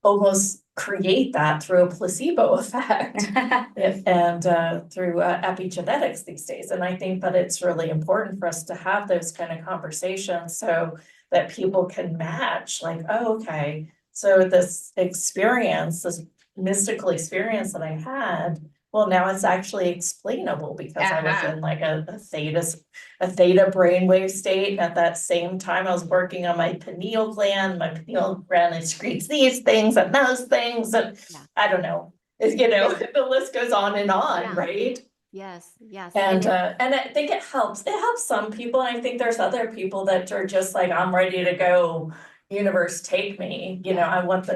almost create that through a placebo effect and through epigenetics these days. And I think that it's really important for us to have those kind of conversations so that people can match like, oh, okay, so this experience, this mystical experience that I had, well, now it's actually explainable because I was in like a theta brainwave state. And at that same time, I was working on my pineal gland. My pineal gland excretes these things and those things. And I don't know. You know, the list goes on and on, Yeah. right? Yes, yes. And I think it helps. It helps some people, and I think there's other people that are just like, I'm ready to go, universe, take me. You know, I want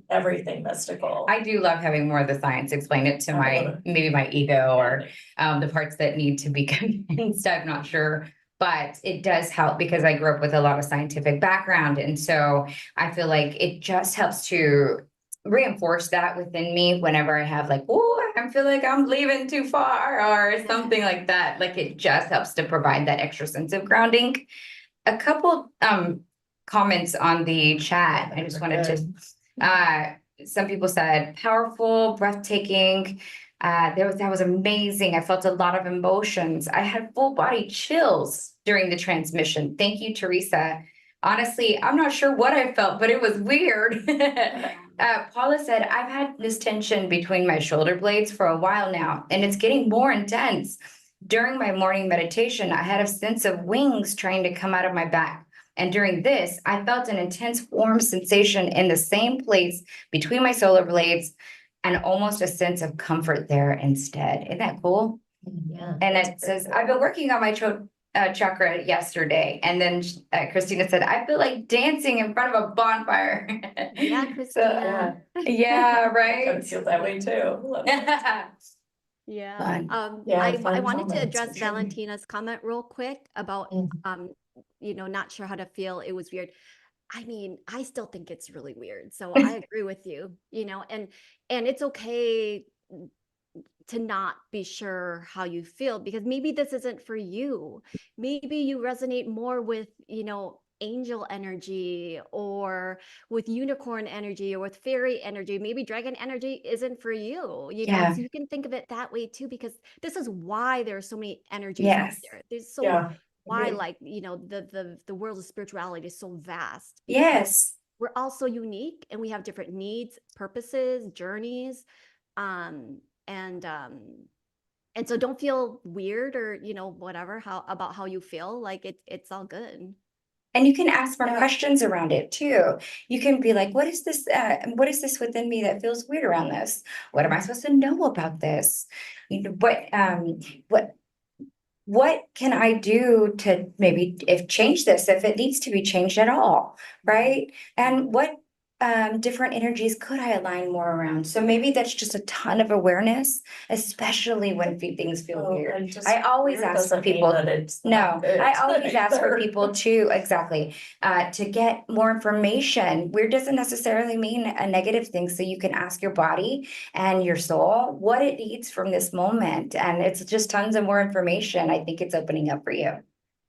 everything mystical. I do love having more of the science explain it to maybe my ego or the parts that need to be convinced. I'm not sure. But it does help because I grew up with a lot of scientific background. And so I feel like it just helps to reinforce that within me whenever I have like, oh, I feel like I'm leaving too far or something like that. Like it just helps to provide that extra sense of grounding. A couple comments on the chat. I just wanted to some people said powerful, breathtaking. That was amazing. I felt a lot of emotions. I had full body chills during the transmission. Thank you, Theresa. Honestly, I'm not sure what I felt, but it was weird. Paula said, I've had this tension between my shoulder blades for a while now, and it's getting more intense. During my morning meditation, I had a sense of wings trying to come out of my back. And during this, I felt an intense warm sensation in the same place between my solar blades and almost a sense of comfort there instead. Isn't that cool? Yeah. And it says, I've been working on my chakra yesterday. And then Christina said, I feel like dancing in front of a bonfire. Yeah, Christina. Yeah, I right. feel that way too. Yeah. Fun. Yeah, I fun wanted to comments, address for sure. Valentina's comment real quick about Mhm. not sure how to feel. It was weird. I mean, I still think it's really weird. So I agree with you, and it's okay to not be sure how you feel because maybe this isn't for you. Maybe you resonate more with, angel energy or with unicorn energy or with fairy energy. Maybe dragon energy isn't for you, Yeah. so you can think of it that way too, because this is why there are so many energies out Yes. there. There's so Yeah. why, Agreed. like, the world of spirituality is so vast. Yes. We're all so unique and we have different needs, purposes, journeys. Um, and so don't feel weird or, whatever, about how you feel. Like it's all good. And you can ask more Yeah. questions around it too. You can be like, what is this? What is this within me that feels weird around this? What am I supposed to know about this? What can I do to maybe if change this if it needs to be changed at all, right? And what different energies could I align more around? So maybe that's just a ton of awareness, especially when things feel weird. I always ask for people. I always ask for people to to get more information. Weird doesn't necessarily mean a negative thing. So you can ask your body and your soul what it needs from this moment, and it's just tons of more information. I think it's opening up for you.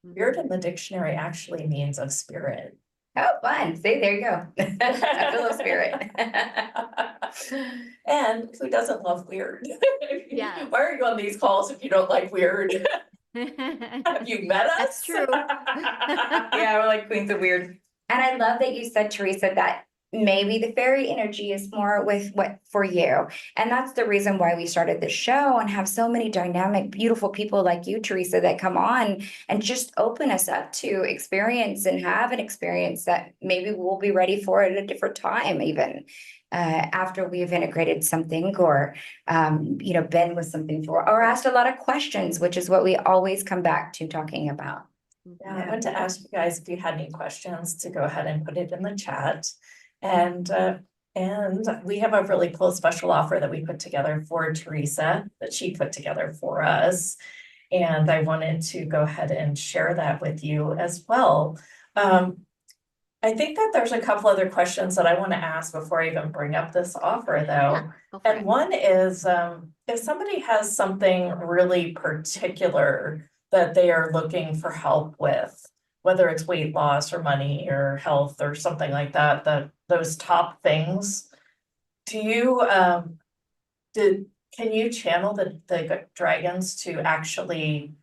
Weird in the dictionary actually means of spirit. Oh, fun. See, there you go. I feel a spirit. And who doesn't love weird? Yeah. Why are you on these calls if you don't like weird? Have you met us? That's true. Yeah, we're like queens of weird. And I love that you said, Theresa, that maybe the fairy energy is more with what for you. And that's the reason why we started the show and have so many dynamic, beautiful people like you, Theresa, that come on and just open us up to experience and have an experience that maybe we'll be ready for at a different time, even after we've integrated something or, been with something for, or asked a lot of questions, which is what we always come back to talking about. Yeah, I want to ask you guys if you had any questions to go ahead and put it in the chat. And we have a really cool special offer that we put together for Theresa that she put together for us. And I wanted to go ahead and share that with you as well. I think that there's a couple other questions that I want to ask before I even bring up this offer though. Go for it. And one is, if somebody has something really particular that they are looking for help with, whether it's weight loss or money or health or something like that, those top things, do you, can you channel the dragons to actually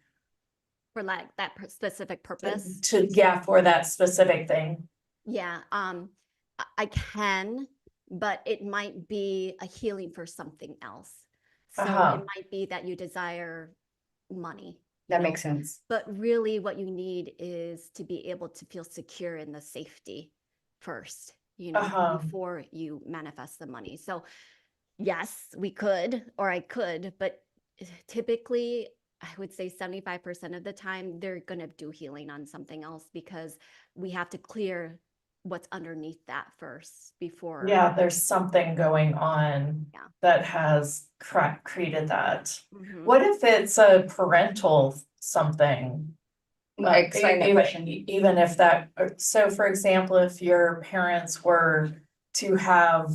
For like that specific purpose. for that specific thing? Yeah, I can, but it might be a healing for something else. So it might be that you desire money. That makes sense. But really what you need is to be able to feel secure in the safety first, before you manifest the money. So yes, we could, or I could, but typically I would say 75% of the time they're going to do healing on something else because we have to clear what's underneath that first before. Yeah, there's something going on Yeah. that has created that. Mhm. What if it's a parental something? Explain the Even- question. Even if that, so for example, if your parents were to have,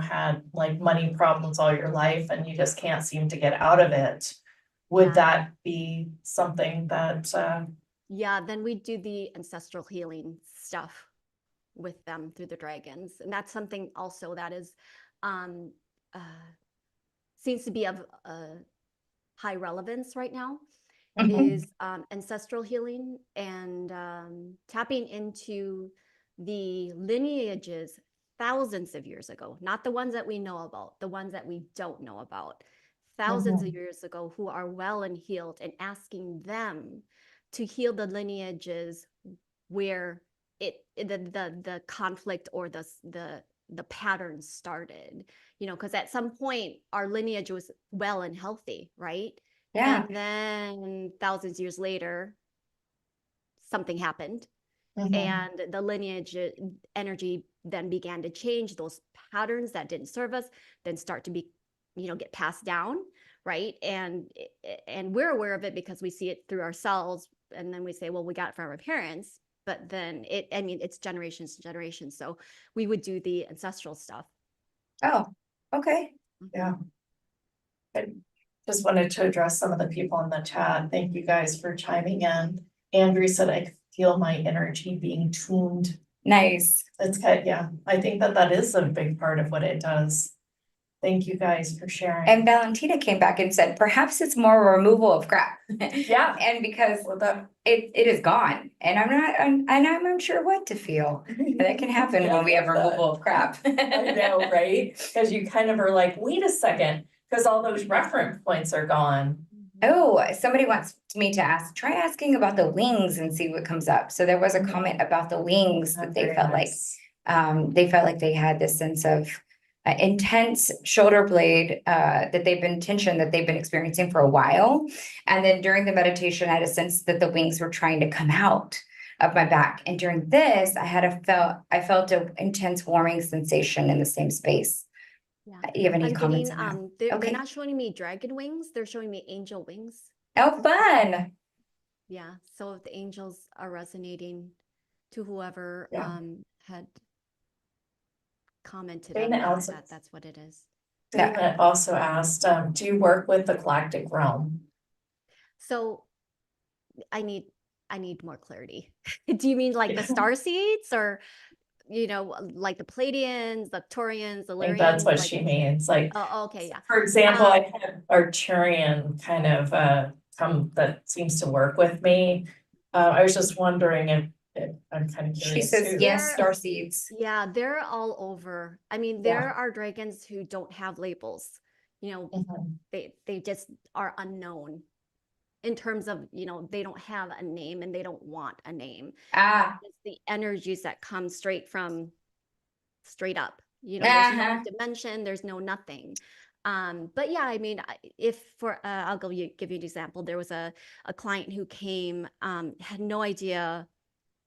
had like money problems all your life and you just can't seem to get out of it, would Yeah. that be something that, Yeah, then we do the ancestral healing stuff with them through the dragons. And that's something also that is um seems to be of high relevance right now. Is ancestral healing and tapping into the lineages thousands of years ago, not the ones that we know about, the ones that we don't know about, thousands of years ago, who are well and healed, and asking them to heal the lineages where the conflict or the pattern started, because at some point our lineage was well and healthy, right? Yeah. And then thousands of years later, something happened, mhm, and the lineage energy then began to change. Those patterns that didn't serve us then start to be, get passed down, right? And we're aware of it because we see it through ourselves, and then we say, well, we got it from our parents. But then it's generations to generations. So we would do the ancestral stuff. Oh, okay. yeah. I just wanted to address some of the people in the chat. Thank you guys for chiming in. Andrew said, I feel my energy being tuned. Nice. It's good, yeah. I think that is a big part of what it does. Thank you guys for sharing. And Valentina came back and said, perhaps it's more a removal of crap. Yeah. And because Well, that, it is gone, and I'm unsure what to feel. That can happen when we have removal of crap. I know, right? Because you kind of are like, wait a second, because all those reference points are gone. Oh, somebody wants me to try asking about the wings and see what comes up. So there was a comment about the wings that they Very felt nice. like they had this sense of intense shoulder blade that they've been tension that they've been experiencing for a while. And then during the meditation, I had a sense that the wings were trying to come out of my back. And during this, I felt an intense warming sensation in the same space. Yeah. You have any I'm comments getting, on that? they're Okay. not showing me dragon wings, they're showing me angel wings. Oh, fun. Yeah. So if the angels are resonating to whoever Yeah. had commented Dana on also- that's what it is. Dana also asked, do you work with the galactic realm? So I need more clarity. Do you mean like the star seeds, or like the Pleiadians, the Arcturians, the I think that's Lyrians? what Like, she means, like, oh, okay, yeah. for example, I had Arcturian kind of come that seems to work with me. I was just wondering if I'm kind of She curious says, too. yes, star seeds. Yeah, they're all over. I mean, there are dragons who don't have labels. Mhm. They just are unknown in terms of, they don't have a name and they don't want a name. It's the energies that come straight up. There's no dimension, there's no nothing. But yeah, I mean, I'll give you an example. There was a client who came, had no idea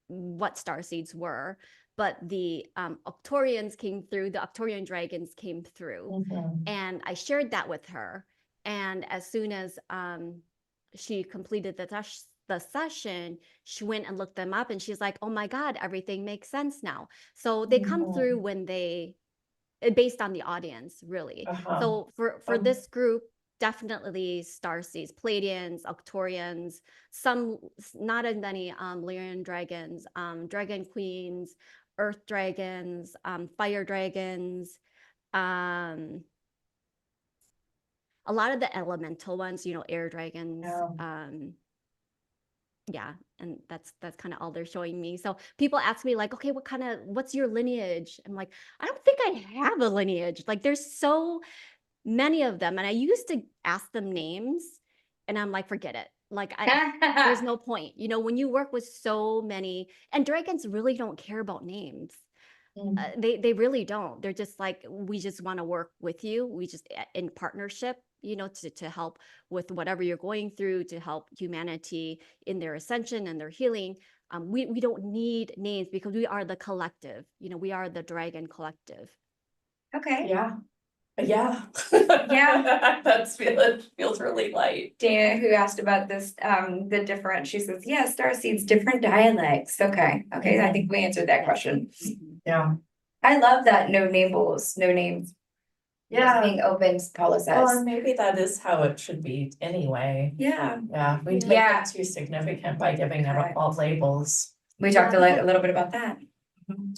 what starseeds were, but the Arcturians came through, the Arcturian dragons came through, and I shared that with her. And as soon as she completed the session, she went and looked them up, and she's like, oh my God, everything makes sense now. So they come through when based on the audience, really. So for this group, definitely starseeds, Pleiadians, Arcturians, some, not as many Lyrian dragons, dragon queens, earth dragons, fire dragons, a lot of the elemental ones, air dragons. Yeah, and that's kind of all they're showing me. So people ask me like, okay, what's your lineage? I'm like, I don't think I have a lineage. Like, there's so many of them, and I used to ask them names, and I'm like, forget it. Like, there's no point. When you work with so many, and dragons really don't care about names. They really don't. They're just like, we just want to work with you. We just in partnership, to help with whatever you're going through, to help humanity in their ascension and their healing. We don't need names because we are the collective. We are the dragon collective. Okay. Yeah. Yeah. Yeah. Feels really light. Dana, who asked about this, the different, she says, yeah, starseeds, different dialects. Okay. Okay. I think we answered that Yeah. question. Yeah. I love that no names, just Yeah. being open, Paula Well, says. and maybe that is how it should be anyway. Yeah. Yeah, we take Yeah. it too significant by giving it Correct. all labels. We talked Yeah, a little bit about that.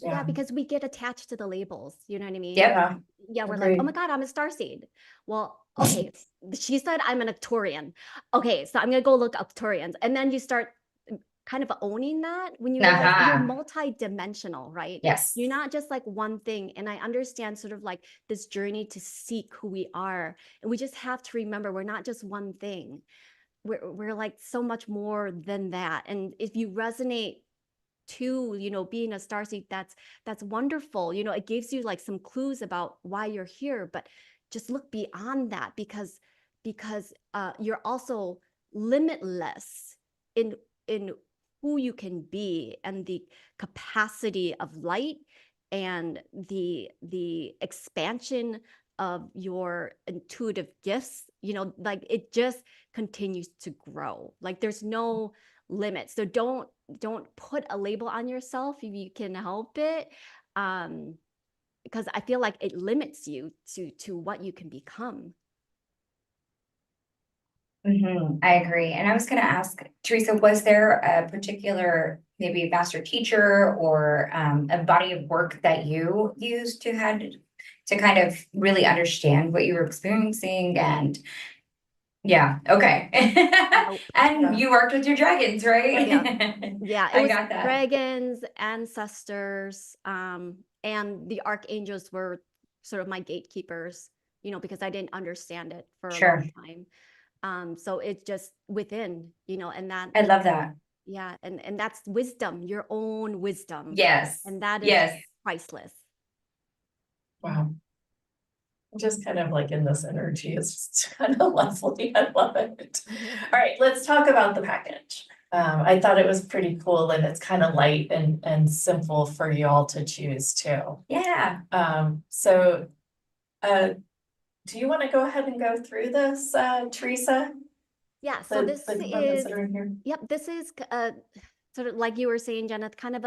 Yeah, because we get attached to the labels, you know what I mean? Yep. Yeah. Yeah, we're like, Agreed. oh my God, I'm a starseed. Well, okay, she said I'm an Arcturian. Okay, so I'm gonna go look up Arcturians. And then you start kind of owning that when you realize you're multi-dimensional, right? Yes. You're not just like one thing. And I understand sort of like this journey to seek who we are. And we just have to remember we're not just one thing. We're like so much more than that. And if you resonate to being a starseed, that's wonderful. It gives you like some clues about why you're here, but just look beyond that, because you're also limitless in who you can be, and the capacity of light, and the expansion of your intuitive gifts. Like it just continues to grow. Like there's no limit. So don't put a label on yourself if you can help it, because I feel like it limits you to what you can become. I agree. And I was going to ask, Theresa, was there a particular, maybe master teacher or a body of work that you used to kind of really understand what you were experiencing? And yeah, okay. Nope. And you worked with your dragons, right? Yeah, it I was got that. dragons, ancestors, and the archangels were sort of my gatekeepers, because I didn't understand it for a long time. So it's just within, and that I love that. Yeah, and that's wisdom, your own wisdom. Yes. And that is priceless. Wow. Just kind of like in this energy, it's just kind of lovely. I love it. All right, let's talk about the package. I thought it was pretty cool, and it's kind of light and simple for you all to choose too. Yeah. So do you want to go ahead and go through this, Theresa? Yeah, so this is, here? yep, this is sort of like you were saying, Jenna, kind of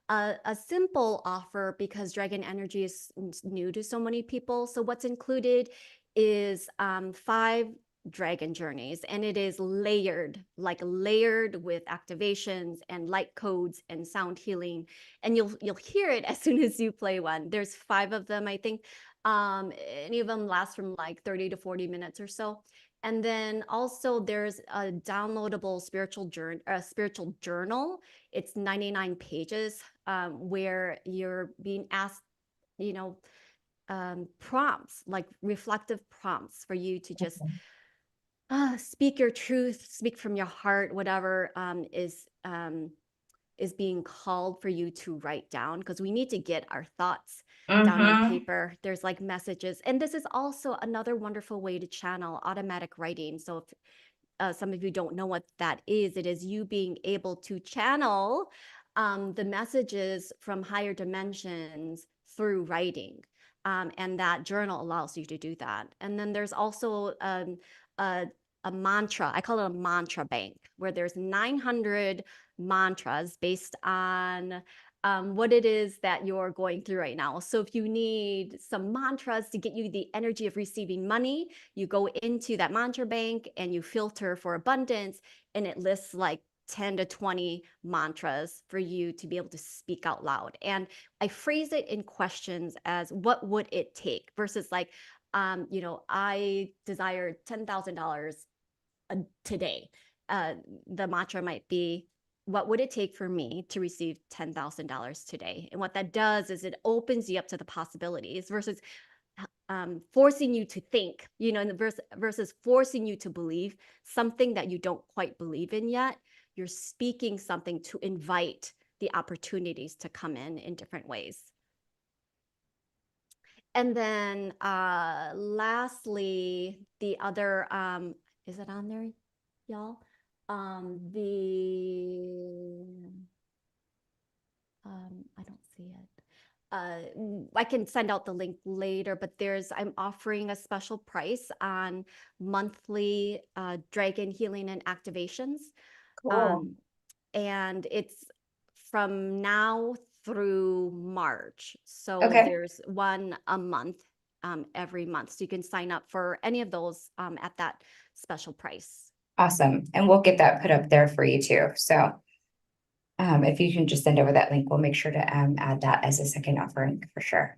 a simple offer, because dragon energy is new to so many people. So what's included is 5 dragon journeys, and it is layered with activations and light codes and sound healing, and you'll hear it as soon as you play one. There's 5 of them. I think any of them last from like 30 to 40 minutes or so. And then also there's a downloadable spiritual journal. It's 99 pages, where you're being asked, prompts, like reflective prompts for you to just speak your truth, speak from your heart, whatever is being called for you to write down, because we need to get our thoughts down on paper. There's like messages. And this is also another wonderful way to channel automatic writing. So if some of you don't know what that is, it is you being able to channel the messages from higher dimensions through writing. And that journal allows you to do that. And then there's also a mantra, I call it a mantra bank, where there's 900 mantras based on what it is that you're going through right now. So if you need some mantras to get you the energy of receiving money, you go into that mantra bank and you filter for abundance, and it lists like 10 to 20 mantras for you to be able to speak out loud. And I phrase it in questions as, what would it take, versus like, I desire $10,000 today. The mantra might be, what would it take for me to receive $10,000 today? And what that does is it opens you up to the possibilities, versus forcing you to think, versus forcing you to believe something that you don't quite believe in yet. You're speaking something to invite the opportunities to come in different ways. And then lastly, the other is it on there, y'all? I don't see it. I can send out the link later, but I'm offering a special price on monthly dragon healing and activations. Cool. And it's from now through March. So Okay. there's one a month, every month. So you can sign up for any of those at that special price. Awesome. And we'll get that put up there for you too. So if you can just send over that link, we'll make sure to add that as a second offering for sure.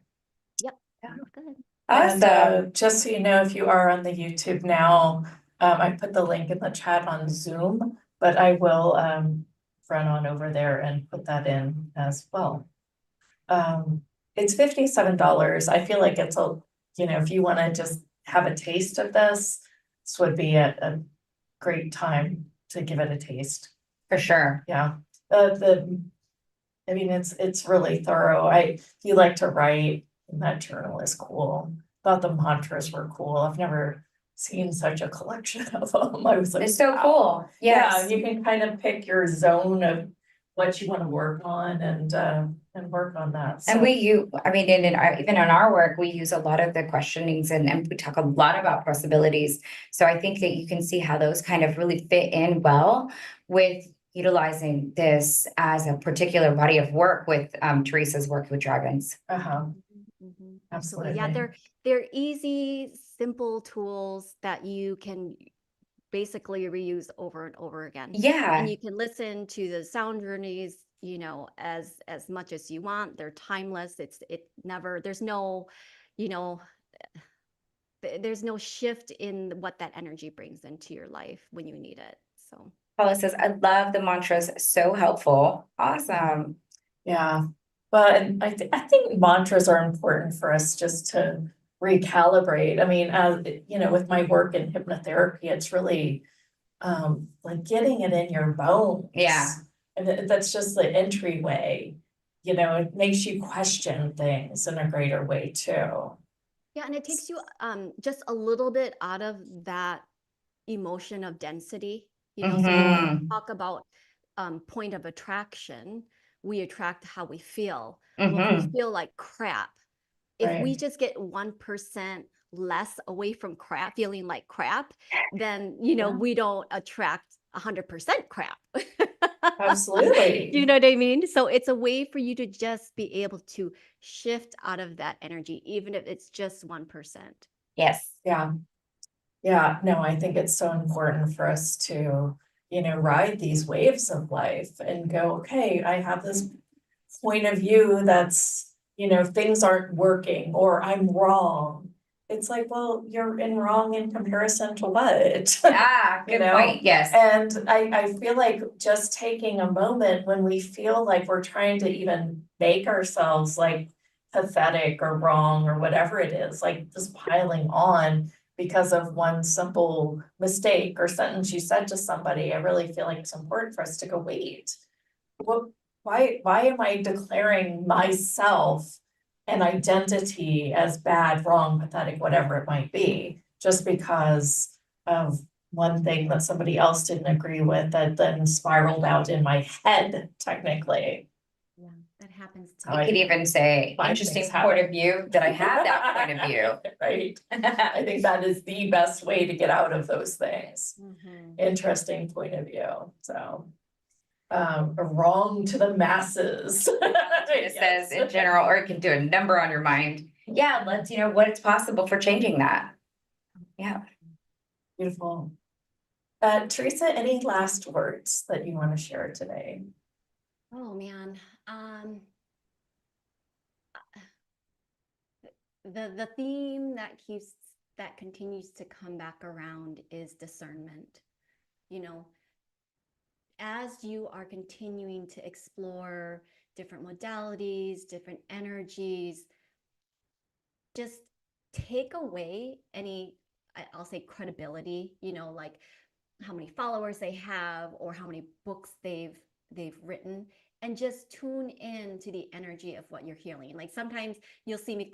Yep. Yeah. Sounds good. And Awesome. just so you know, if you are on the YouTube now, I put the link in the chat on Zoom, but I will run on over there and put that in as well. It's $57. I feel like it's if you want to just have a taste of this would be a great time to give it a taste. For sure. Yeah. I mean, it's really thorough. If you like to write, and that journal is cool. Thought the mantras were cool. I've never seen such a collection of them. I was like, It's so wow. cool. Yeah, Yes. you can kind of pick your zone of what you want to work on and work on that. And So, I mean, even in our work, we use a lot of the questionings and we talk a lot about possibilities. So I think that you can see how those kind of really fit in well with utilizing this as a particular body of work with Theresa's work with dragons. uh-huh, Absolutely. Yeah, absolutely. they're easy, simple tools that you can basically reuse over and over again. Yeah. And you can listen to the sound journeys, as much as you want. They're timeless. There's no, there's no shift in what that energy brings into your life when you need it. So Paula says, I love the mantras. So helpful. Awesome. Yeah, but I think mantras are important for us just to recalibrate. I mean, with my work in hypnotherapy, it's really like getting it in your bones. Yeah. And that's just the entryway. It makes you question things in a greater way too. yeah, and it takes you just a little bit out of that emotion of density. So when we talk about point of attraction, we attract how we feel. Well, if we feel like crap, if we Right. just get 1% less away from crap, feeling like crap, then we don't attract 100% crap. Absolutely. You know what I mean? So it's a way for you to just be able to shift out of that energy, even if it's just 1%. Yes. Yeah. Yeah, no, I think it's so important for us to, ride these waves of life and go, okay, I have this point of view that's, things aren't working or I'm wrong. It's like, well, you're wrong in comparison to what? Ah, good point. Yes. And I feel like just taking a moment when we feel like we're trying to even make ourselves like pathetic or wrong or whatever it is, like just piling on because of one simple mistake or sentence you said to somebody. I really feel like it's important for us to go, wait, why am I declaring myself an identity as bad, wrong, pathetic, whatever it might be, just because of one thing that somebody else didn't agree with that then spiraled out in my head, technically. Yeah, that happens to You could even say, find interesting things point of view that I have that point of view. Right. I think that is the best way to get out of those things. Interesting point of view. So wrong to the masses. It says in general, or it can do a number on your mind. Yeah, let's what it's possible for changing that. Yeah. Beautiful. Theresa, any last words that you want to share today? Oh man. The theme that continues to come back around is discernment. As you are continuing to explore different modalities, different energies, just take away any, I'll say, credibility, like how many followers they have or how many books they've written, and just tune in to the energy of what you're healing. Like sometimes you'll see me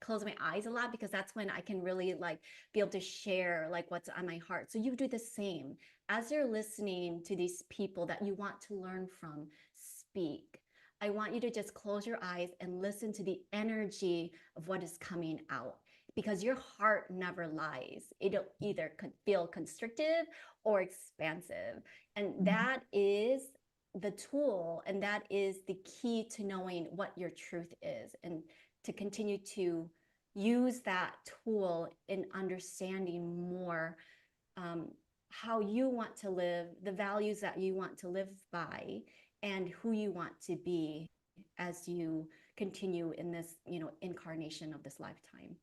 close my eyes a lot because that's when I can really like be able to share like what's on my heart. So you do the same as you're listening to these people that you want to learn from speak. I want you to just close your eyes and listen to the energy of what is coming out, because your heart never lies. It'll either feel constrictive or expansive. And that is the tool, and that is the key to knowing what your truth is, and to continue to use that tool in understanding more how you want to live, the values that you want to live by, and who you want to be as you continue in this, incarnation of this lifetime.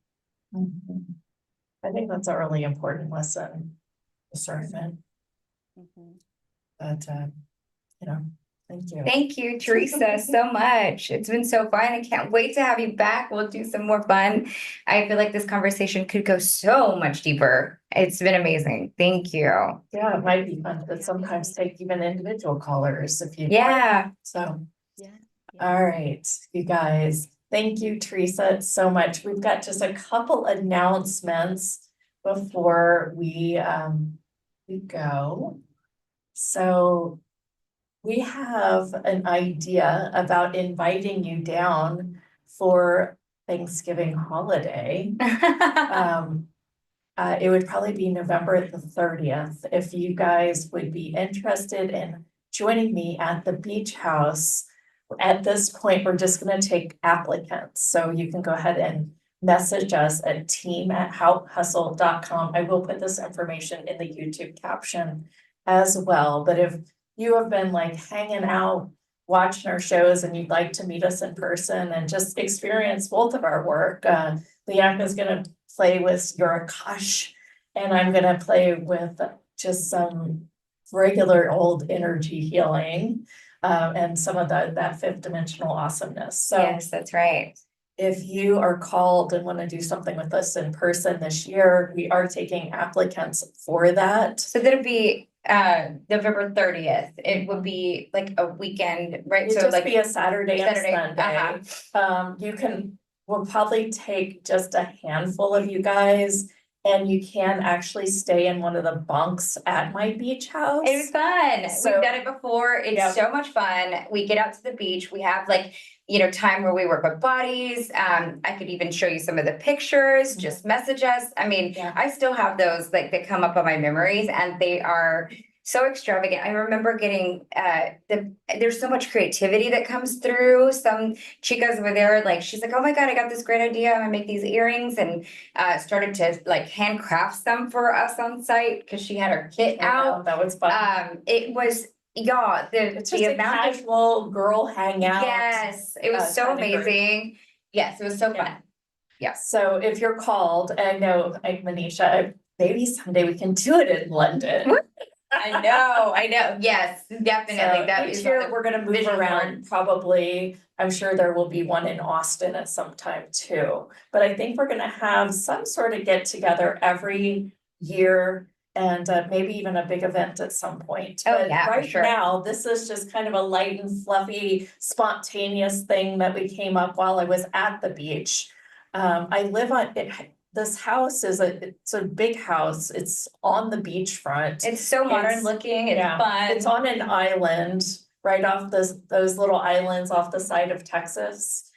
I think that's a really important lesson, discernment. But, thank you. Thank you, Theresa, so much. It's been so fun. I can't wait to have you back. We'll do some more fun. I feel like this conversation could go so much deeper. It's been amazing. Thank you. Yeah, it might be fun to sometimes take even individual callers if you. Yeah. So, Yeah. all right, you guys. Thank you, Theresa, so much. We've got just a couple announcements before we go. So we have an idea about inviting you down for Thanksgiving holiday. It would probably be November the 30th. If you guys would be interested in joining me at the beach house. At this point, we're just going to take applicants. So you can go ahead and message us at team@houthustle.com. I will put this information in the YouTube caption as well. But if you have been like hanging out, watching our shows, and you'd like to meet us in person and just experience both of our work, Leanne is going to play with your Akash, and I'm going to play with just some regular old energy healing. And some of that fifth dimensional awesomeness. So yes, that's right. If you are called and want to do something with us in person this year, we are taking applicants for that. So that'll be November 30th. It would be like a weekend, right? It'd So just like be a Saturday and Sunday. Uh-huh. We'll probably take just a handful of you guys, and you can actually stay in one of the bunks at my beach house. It was fun. So- We've done it before. It's Yep. so much fun. We get out to the beach. We have like, time where we work with bodies. I could even show you some of the pictures, just message us. I mean, Yeah. I still have those like that come up on my memories, and they are so extravagant. I remember getting there's so much creativity that comes through. Some chicas over there, like she's like, oh my God, I got this great idea. I'm gonna make these earrings, and started to like handcraft some for us on site because she had her kit out. That was fun. It was It's just the a amount of casual girl hangout. yes, it was so kind of group. amazing. Yes, it was so Yeah. fun. Yes. So if you're called, I know, like Manisha, maybe someday we can do it in London. I know. Yes, definitely. So That each is year on the we're gonna move vision around, board. probably. I'm sure there will be one in Austin at some time too. But I think we're gonna have some sort of get together every year, and maybe even a big event at some point. Oh, But yeah, for right sure. now, this is just kind of a light and fluffy, spontaneous thing that we came up while I was at the beach. I live on it. This house it's a big house. It's on the beachfront. It's so modern It's- looking. It's yeah, fun. It's on an island right off those little islands off the side of Texas.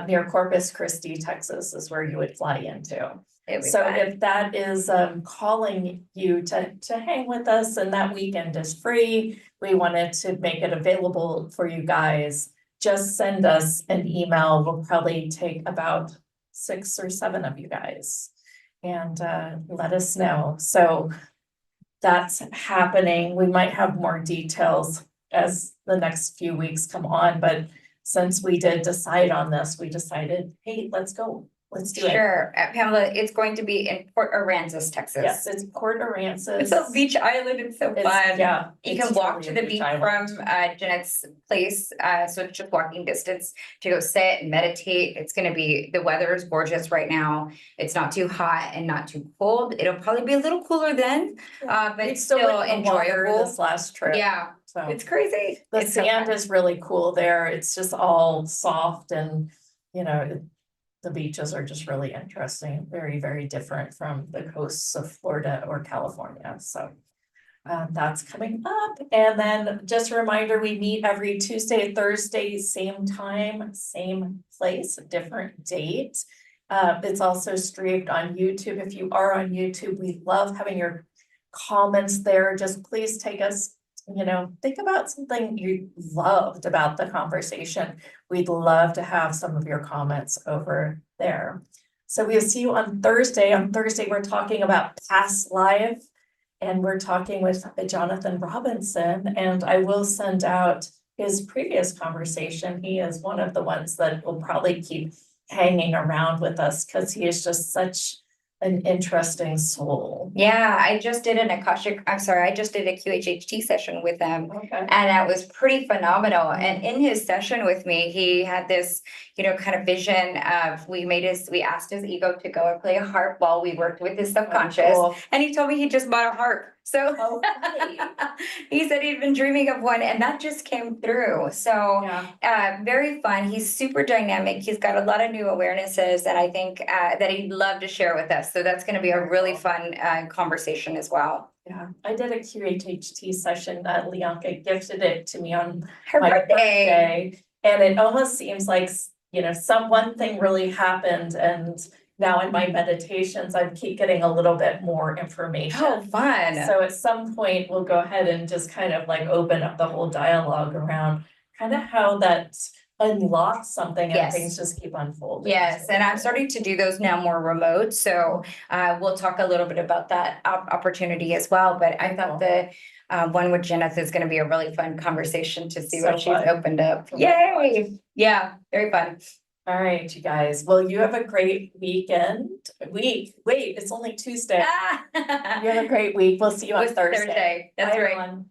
Near Corpus Christi, Texas is where you would fly into. It'd be So fun. if that is calling you to hang with us, and that weekend is free, we wanted to make it available for you guys. Just send us an email. We'll probably take about 6 or 7 of you guys, and let us know. So that's happening. We might have more details as the next few weeks come on, but since we did decide on this, we decided, hey, let's go. Let's do it. Sure, Pamela, it's going to be in Port Aransas, Texas. Yes, it's Port Aransas. It's a beach island. It's so It's- fun. Yeah. You it's can walk truly to a the beach island. from Jeanette's place, so it's just walking distance to go sit and meditate. It's gonna be, the weather is gorgeous right now. It's not too hot and not too cold. It'll probably be a little cooler then, but We it's still still went in the water enjoyable. this last trip. Yeah, So It's crazy. the It's so sand fun. is really cool there. It's just all soft and, you know, the beaches are just really interesting, very, very different from the coasts of Florida or California. So that's coming up. And then just a reminder, we meet every Tuesday and Thursday, same time, same place, different date. It's also streamed on YouTube. If you are on YouTube, we love having your comments there. Just please take us, you know, think about something you loved about the conversation. We'd love to have some of your comments over there. So we'll see you on Thursday. On Thursday, we're talking about past life. And we're talking with Jonathan Robinson, and I will send out his previous conversation. He is one of the ones that will probably keep hanging around with us because he is just such an interesting soul. Yeah, I just did I just did a QHHT session with them. Okay. And that was pretty phenomenal. And in his session with me, he had this, you know, kind of vision of we asked his ego to go and play a harp while we worked with his subconscious. Cool. And he told me he just bought a harp. So Okay. he said he'd been dreaming of one, and that just came through. So Yeah. very fun. He's super dynamic. He's got a lot of new awarenesses that I think that he'd love to share with us. So that's going to be a really fun conversation as well. Yeah, I did a QHHT session that Leonka gifted it to me on Her my birthday. birthday. And it almost seems like, you know, one thing really happened, and now in my meditations, I keep getting a little bit more information. Oh, fun. So at some point, we'll go ahead and just kind of like open up the whole dialogue around kind of how that unlocks something and Yes. things just keep unfolding. Yes, and I'm starting to do those now more remote. So we'll talk a little bit about that opportunity as well. But I thought the one with Jeneth is going to be a really fun conversation to see So what she's fun. opened up. So Yay! Yeah, very fun. All right, you guys. Well, you have a great weekend. Wait, it's only Tuesday. You have a great week. We'll see you on It's Thursday. Thursday. That's Bye, right. everyone.